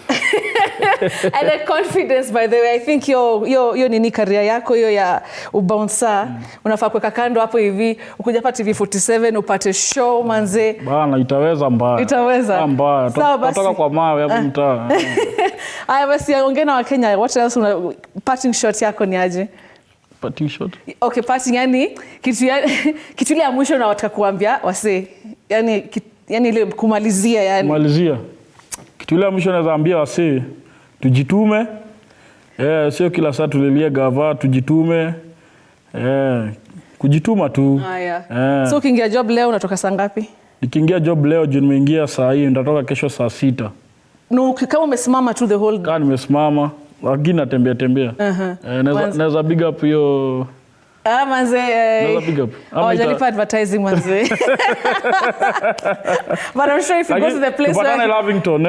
Speaker 1: And the confidence, by the way, I think yo nini career yako yo ya ubouncer unafaa kuweka kando hapo hivi ukuja hapa TV47 upate show manze.
Speaker 10: Bana itaweza mbaya.
Speaker 1: Itaweza.
Speaker 10: Mbaya. Toka kwa mawe hapo mtaa.
Speaker 1: Haya basi ongea na Wakenya. What else parting shot yako ni aje?
Speaker 10: Parting shot?
Speaker 1: Okay, parting yani kitu ile ya mwisho na wataka kuambia wase. Yani ile kumalizia yani.
Speaker 10: Kumalizia. Kitu ile ya mwisho naweza ambia wase tujitume. Sio kila saa tulilie gava, tujitume. Kujituma tu.
Speaker 1: Haya. So ukiingia job leo unatoka saa ngapi?
Speaker 10: Nikiingia job leo nimeingia saa hii, nitatoka kesho saa 6.
Speaker 1: No, kama umesimama tu the whole day.
Speaker 10: Kama nimesimama, lakini natembea. Naweza big up hiyo.
Speaker 1: Manze.
Speaker 10: Naweza big up.
Speaker 1: Hawajalipa advertising manze. But I'm sure if you go to the place
Speaker 10: where Lavington,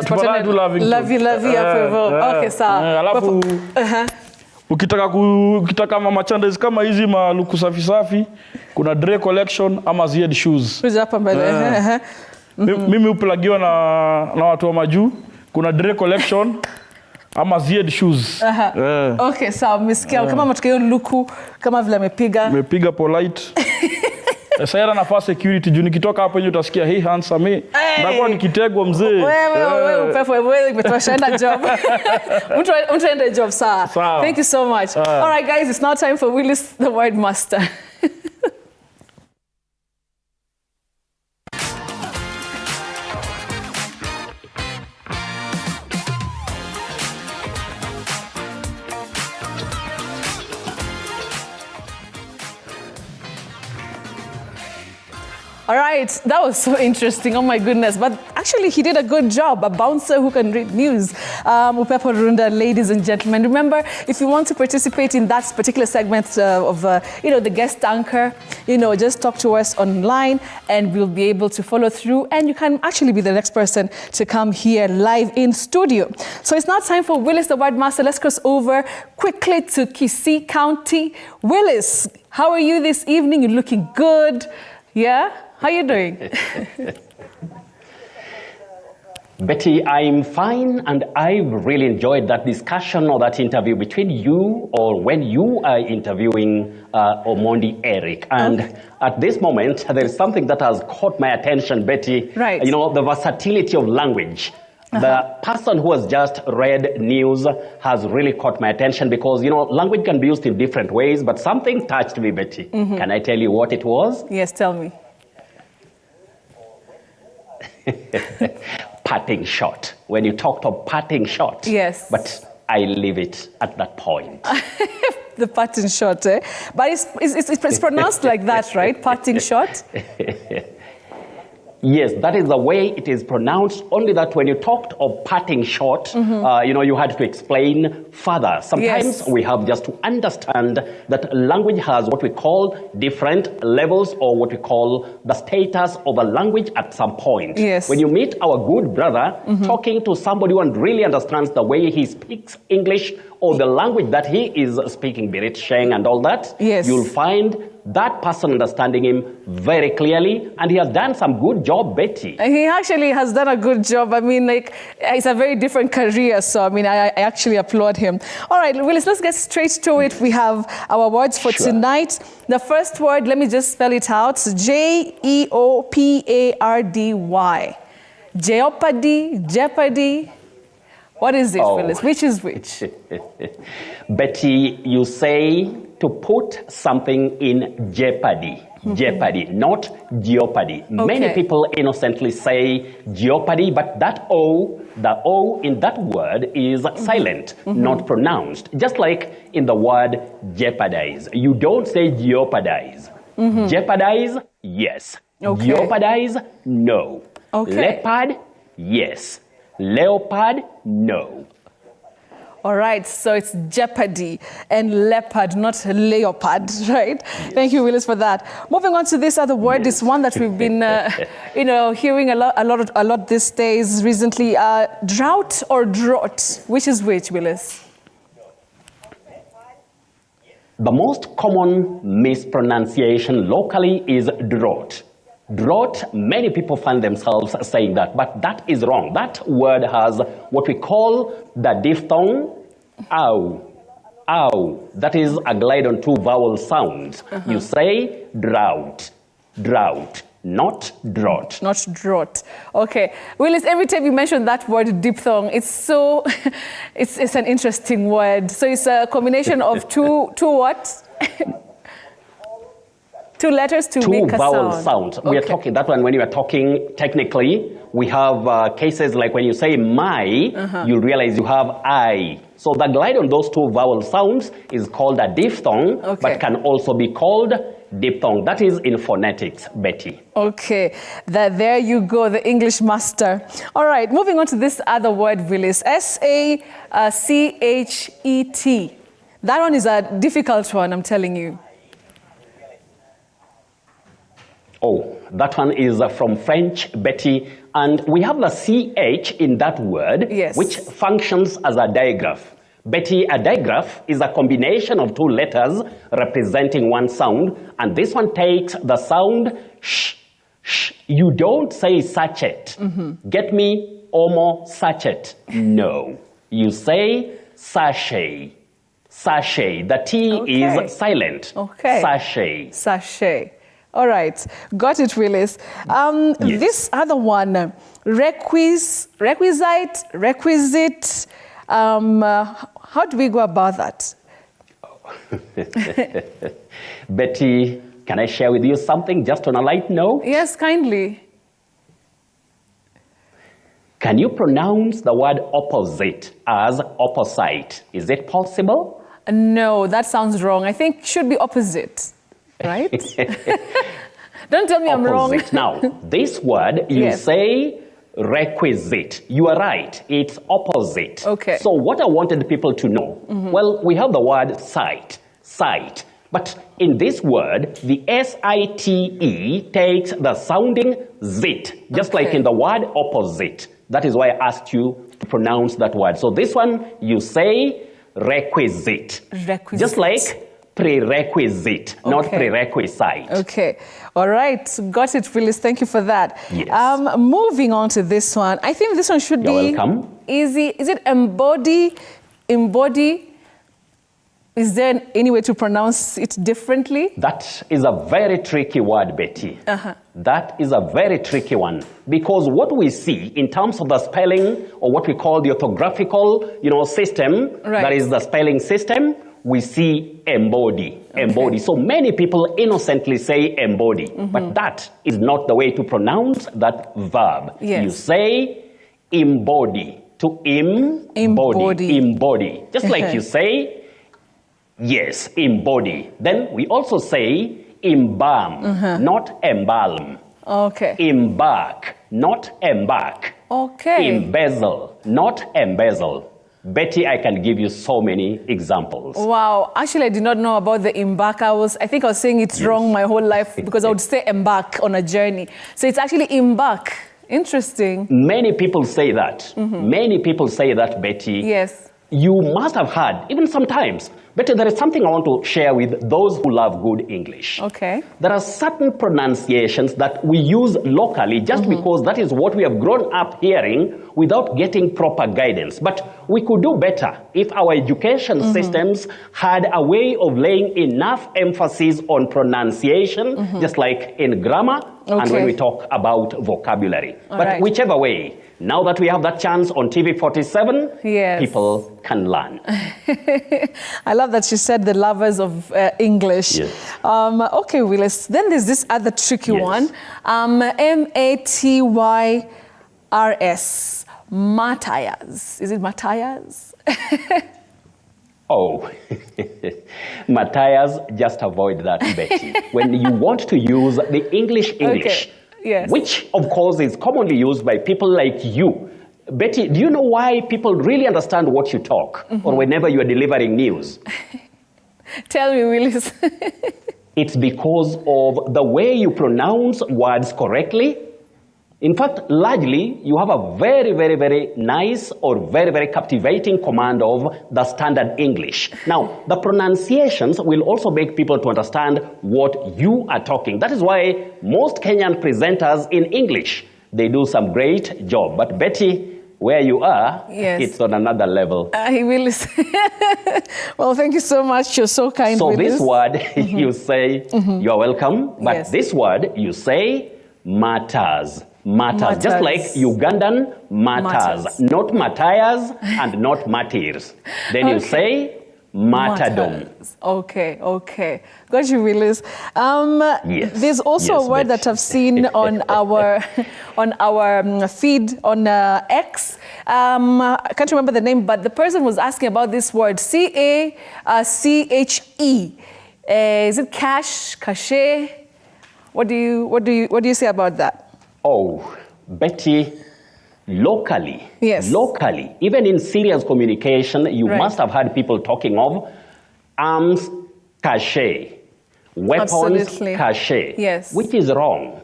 Speaker 10: tupatane tu Lavington.
Speaker 1: Lavi hapo hivyo. Okay, sawa.
Speaker 10: Alafu ukitaka merchandise kama hizi maluku safi, kuna Dre collection ama Zied shoes.
Speaker 1: Kuja hapa mbele.
Speaker 10: Mimi uplagiwa na watu wa majuu. Kuna Dre collection ama Zied shoes.
Speaker 1: Okay, sawa. Mmesikia kama matukio luku kama vile amepiga
Speaker 10: polite. Sasa nafaa security juu nikitoka hapo nje utasikia hey handsome. Ndakuwa nikitegwa mzee.
Speaker 1: Wewe upepo imetoshaenda job. Mtu ende job sawa. Thank you so much. All right guys, it's now time for Willis the Word Master. All right, that was so interesting. Oh my goodness. But actually, he did a good job. A bouncer who can read news. Upepo Runda, ladies and gentlemen. Remember, if you want to participate in that particular segment of, the guest anchor, just talk to us online and we'll be able to follow through. And you can actually be the next person to come here live in studio. So it's now time for Willis, the word master. Let's cross over quickly to Kisii County. Willis, how are you this evening? You're looking good. Yeah? How are you doing?
Speaker 28: Betty, I'm fine, and I've really enjoyed that discussion or that interview between you or when you are interviewing Omondi Eric. And at this moment, there is something that has caught my attention, Betty.
Speaker 1: Right.
Speaker 28: The versatility of language. The person who has just read news has really caught my attention because, language can be used in different ways, but something touched me, Betty. Can I tell you what it was?
Speaker 1: Yes, tell me.
Speaker 28: Parting shot. When you talked of parting shot.
Speaker 1: Yes.
Speaker 28: But I leave it at that point.
Speaker 1: The parting shot, eh? But it's pronounced like that, right? Parting shot?
Speaker 28: Yes, that is the way it is pronounced, only that when you talked of parting shot, you had to explain further. Sometimes we have just to understand that language has what we call different levels or what we call the status of a language at some point.
Speaker 1: Yes.
Speaker 28: When you meet our good brother talking to somebody who really understands the way he speaks English or the language that he is speaking, be it Sheng and all that, you'll find that person understanding him very clearly, and he has done some good job, Betty.
Speaker 1: He actually has done a good job. I mean, it's a very different career, so I actually applaud him. All right, Willis, let's get straight to it. We have our words for tonight. The first word, let me just spell it out. Jeopardy. Jeopardy. What is it, Willis? Which is which?
Speaker 28: Betty, you say to put something in jeopardy. Jeopardy, not jeopardy. Many people innocently say jeopardy, but that O, the O in that word is silent, not pronounced. Just like in the word jeopardize. You don't say jeopardize. Jeopardize, yes. Jeopardize, no. Leopard, yes. Leopard, no.
Speaker 1: All right, so it's jeopardy and leopard, not leopard, right? Yes. Thank you, Willis, for that. Moving on to this other word, this one that we've been, hearing a lot these days recently. Drought or drought? Which is which, Willis?
Speaker 28: The most common mispronunciation locally is drought. Drought, many people find themselves saying that, but that is wrong. That word has what we call the diphthong, ow, ow. That is a glide on two vowel sounds. You say drought, drought, not drought.
Speaker 1: Not drought. Okay. Willis, every time you mention that word diphthong, it's so, it's an interesting word. So it's a combination of two what? Two letters to make a sound. Two vowel sounds.
Speaker 28: We are talking that one when you are talking technically. We have cases like when you say my, you realize you have I. So the glide on those two vowel sounds is called a diphthong, but can also be called diphthong. That is in phonetics, Betty.
Speaker 1: Okay, there you go, the English master. All right, moving on to this other word, Willis. S-A-C-H-E-T. That one is a difficult one, I'm telling you.
Speaker 28: Oh, that one is from French, Betty, and we have the CH in that word, which functions as a digraph. Betty, a digraph is a combination of two letters representing one sound, and this one takes the sound sh, sh. You don't say sachet. Get me, Omo, sachet. No. You say sachet. Sachet. The T is silent. Sachet.
Speaker 1: Sachet. All right, got it, Willis. This other one, requisite. How do we go about that?
Speaker 28: Betty, can I share with you something just on a light note?
Speaker 1: Yes, kindly.
Speaker 28: Can you pronounce the word opposite as opposite? Is it possible?
Speaker 1: No, that sounds wrong. I think it should be opposite. Right? Don't tell me I'm wrong.
Speaker 28: Opposite. Now, this word, you
Speaker 1: Yes.
Speaker 28: say requisite. You are right. It's opposite.
Speaker 1: Okay.
Speaker 28: So what I wanted people to know, well, we have the word sight, sight. But in this word, the S-I-T-E takes the sounding zit, just like in the word opposite. That is why I asked you to pronounce that word. So this one, you say requisite.
Speaker 1: Requisite.
Speaker 28: Just like prerequisite, not
Speaker 1: Okay.
Speaker 28: prerequisite.
Speaker 1: Okay. All right. Got it, Willis. Thank you for that.
Speaker 28: Yes.
Speaker 1: Moving on to this one. I think this one should
Speaker 28: You're
Speaker 1: be
Speaker 28: welcome.
Speaker 1: easy. Is it embody? Embody? Is there any way to pronounce it differently?
Speaker 28: That is a very tricky word, Betty. That is a very tricky one, because what we see in terms of the spelling, or what we call the orthographical, system,
Speaker 1: Right.
Speaker 28: that is the spelling system, we see embody, embody. So many people innocently say embody, but that is not the way to pronounce that verb.
Speaker 1: Yes.
Speaker 28: You say embody, to embody, embody. Just like you say, yes, embody. Then we also say embalm, not embalm.
Speaker 1: Okay.
Speaker 28: Embark, not embark.
Speaker 1: Okay.
Speaker 28: Embezzle, not embezzle. Betty, I can give you so many examples.
Speaker 1: Wow. Actually, I did not know about the embark. I think I was saying it wrong my whole life because I would say embark on a journey. So it's actually embark. Interesting.
Speaker 28: Many people say that. Many people say that, Betty.
Speaker 1: Yes.
Speaker 28: You must have heard, even sometimes. Betty, there is something I want to share with those who love good English.
Speaker 1: Okay.
Speaker 28: There are certain pronunciations that we use locally just because that is what we have grown up hearing without getting proper guidance. But we could do better if our education systems had a way of laying enough emphasis on pronunciation, just like in grammar and when we talk about vocabulary. But whichever way, now that we have that chance on TV 47, people can learn.
Speaker 1: I love that you said the lovers of English.
Speaker 28: Yes.
Speaker 1: Okay, Willis. Then there's this other tricky one. M-A-T-Y-R-S. Matthias. Is it Matthias?
Speaker 28: Oh, Matthias, just avoid that, Betty. When you want to use the English,
Speaker 1: Yes.
Speaker 28: which of course is commonly used by people like you. Betty, do you know why people really understand what you talk or whenever you are delivering news?
Speaker 1: Tell me, Willis.
Speaker 28: It's because of the way you pronounce words correctly. In fact, largely, you have a very, very, very nice or very, very captivating command of the standard English. Now, the pronunciations will also make people to understand what you are talking. That is why most Kenyan presenters in English, they do some great job. But Betty, where you are, it's on another level.
Speaker 1: Willis. Well, thank you so much. You're so kind,
Speaker 28: So
Speaker 1: Willis.
Speaker 28: this word, you say, you're welcome. But this word, you say, matters. Matters, just like Ugandan matters, not Matthias and not martyrs. Then you say martyrdom.
Speaker 1: Okay. Got you, Willis. There's also a word that I've seen on our feed on X. I can't remember the name, but the person was asking about this word, C-A-C-H-E. Is it cash, cachet? What do you say about that?
Speaker 28: Oh, Betty, locally, even in serious communication, you must have heard people talking of arms cachet, weapons cachet, which is wrong.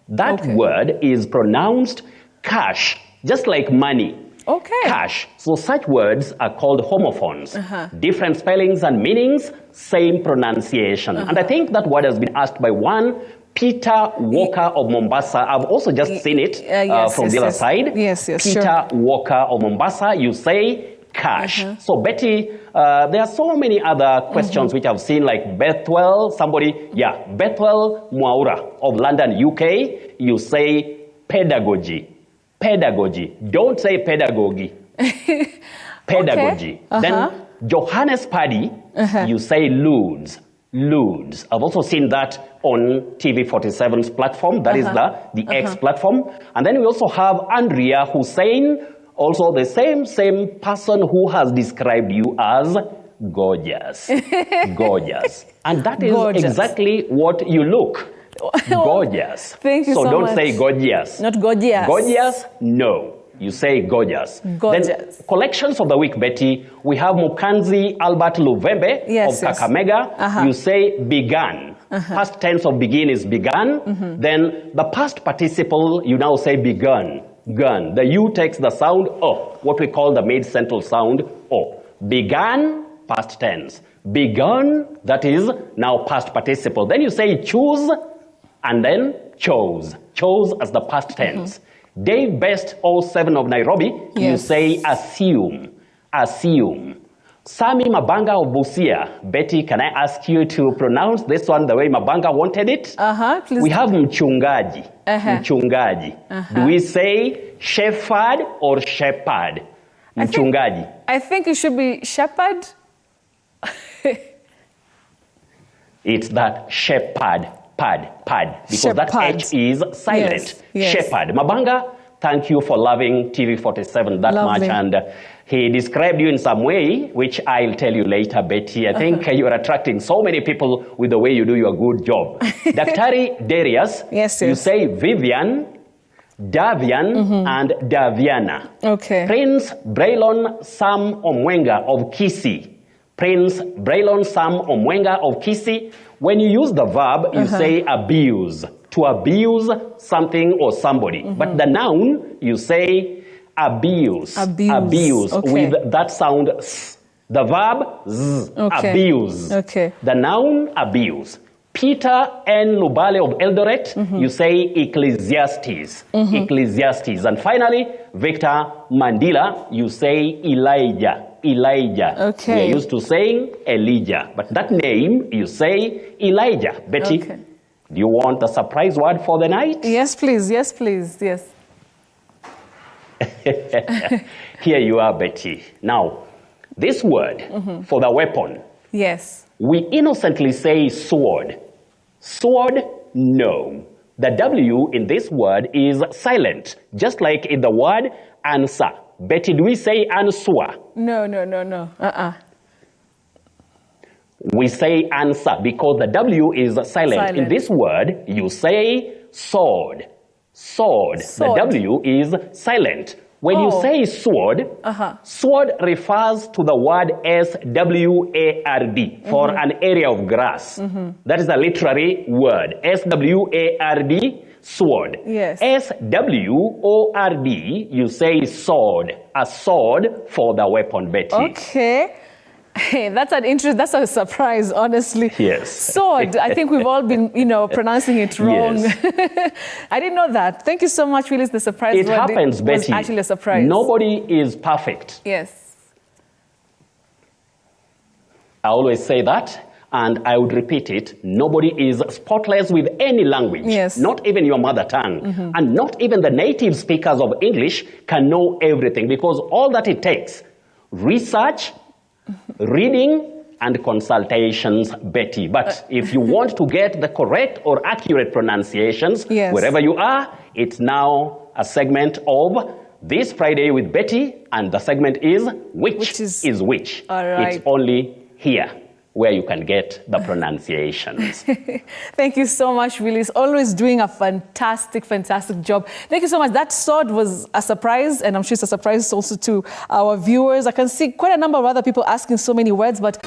Speaker 28: That word is pronounced cash, just like money. Cash. So such words are called homophones. Different spellings and meanings, same pronunciation. And I think that word has been asked by one Peter Walker of Mombasa. I've also just seen it from the other side. Peter Walker of Mombasa, you say cash. So Betty, there are so many other questions which I've seen, like Bethwell, Bethwell Mwaura of London, UK, you say pedagogy. Pedagogy. Don't say pedagogy. Pedagogy. Then Johannes Paddy, you say ludes. Ludes. I've also seen that on TV 47's platform, that is the X platform. And then we also have Andrea Hussein, also the same person who has described you as gorgeous. Gorgeous. And that is exactly what you look. Gorgeous.
Speaker 1: Thank you so much.
Speaker 28: So don't say gorgeous.
Speaker 1: Not gorgeous.
Speaker 28: Gorgeous? No. You say gorgeous.
Speaker 1: Gorgeous.
Speaker 28: Then collections of the week, Betty. We have Mukanzi Albert Luvembe of Kakamega. You say began. Past tense of begin is began. Then the past participle, you now say begun. Gun. The U takes the sound O, what we call the mid-central sound O. Began, past tense. Begun, that is now past participle. Then you say choose, and then chose. Chose as the past tense. Dave Best 07 of Nairobi, you say assume. Assume. Sami Mabanga of Busia. Betty, can I ask you to pronounce this one the way Mabanga wanted it?
Speaker 1: Please.
Speaker 28: We have mchungaji. Mchungaji. Do we say shepherd or shepherd? Mchungaji.
Speaker 1: I think it should be shepherd.
Speaker 28: It's that shepherd. Pad, because
Speaker 1: Shepherd.
Speaker 28: that H is silent. Shepherd. Mabanga, thank you for loving TV47 that much. And he described you in some way, which I'll tell you later, Betty. I think you are attracting so many people with the way you do your good job. Daktari Darius, you say Vivian, Davian, and Daviana. Prince Braylon Sam Omwenga of Kisii. Prince Braylon Sam Omwenga of Kisii. When you use the verb, you say abuse. To abuse something or somebody. But the noun, you say abuse. Abuse. With that sound s. The verb z. Abuse. The noun, abuse. Peter N. Lubale of Eldoret, you say Ecclesiastes. Ecclesiastes. And finally, Victor Mandila, you say Elijah. Elijah. We are used to saying Elijah. But that name, you say Elijah. Betty, do you want a surprise word for the night?
Speaker 1: Yes, please. Yes, please. Yes.
Speaker 28: Here you are, Betty. Now, this word for the weapon.
Speaker 1: Yes.
Speaker 28: We innocently say sword. Sword, no. The W in this word is silent, just like in the word answer. Betty, do we say answer?
Speaker 1: No.
Speaker 28: We say answer because the W is silent. In this word, you say sword. Sword. The W is silent. When you say sword, sword refers to the word S-W-A-R-D for an area of grass. That is a literary word. S-W-A-R-D, sword.
Speaker 1: Yes.
Speaker 28: S-W-O-R-D, you say sword. A sword for the weapon, Betty.
Speaker 1: Okay. Hey, that's a surprise, honestly.
Speaker 28: Yes.
Speaker 1: Sword. I think we've all been, pronouncing it wrong.
Speaker 28: Yes.
Speaker 1: I didn't know that. Thank you so much, Willis. The surprise
Speaker 28: It happens, Betty.
Speaker 1: Was actually a surprise.
Speaker 28: Nobody is perfect.
Speaker 1: Yes.
Speaker 28: I always say that, and I would repeat it. Nobody is spotless with any language.
Speaker 1: Yes.
Speaker 28: Not even your mother tongue. And not even the native speakers of English can know everything, because all that it takes, research, reading, and consultations, Betty. But if you want to get the correct or accurate pronunciations, wherever you are, it's now a segment of This Friday with Betty, and the segment is Which is Which.
Speaker 1: All right.
Speaker 28: It's only here where you can get the pronunciations.
Speaker 1: Thank you so much, Willis. Always doing a fantastic job. Thank you so much. That sword was a surprise, and I'm sure it's a surprise also to our viewers. I can see quite a number of other people asking so many words, but...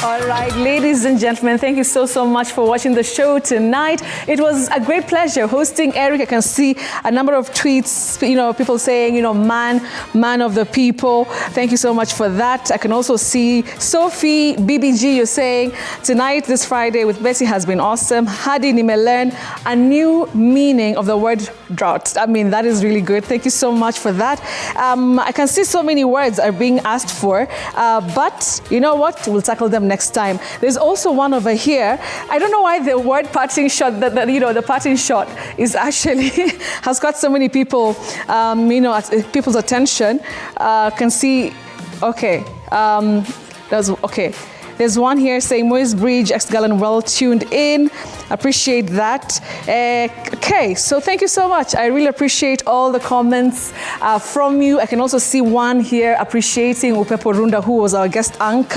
Speaker 1: All right, ladies and gentlemen, thank you so much for watching the show tonight. It was a great pleasure hosting Eric. I can see a number of tweets, people saying, man of the people. Thank you so much for that. I can also see Sophie BBG, you're saying, tonight, this Friday with Betty has been awesome. Hadi Nimelearn a new meaning of the word drought. I mean, that is really good. Thank you so much for that. I can see so many words are being asked for, but you know what? We'll tackle them next time. There's also one over here. I don't know why the word parting shot, the parting shot is actually has got so many people, people's attention. Can see, okay, that's okay. There's one here saying Moise Bridge, ex-Gallen, well tuned in. Appreciate that. Okay, so thank you so much. I really appreciate all the comments from you. I can also see one here appreciating Upepo Runda, who was our guest anchor.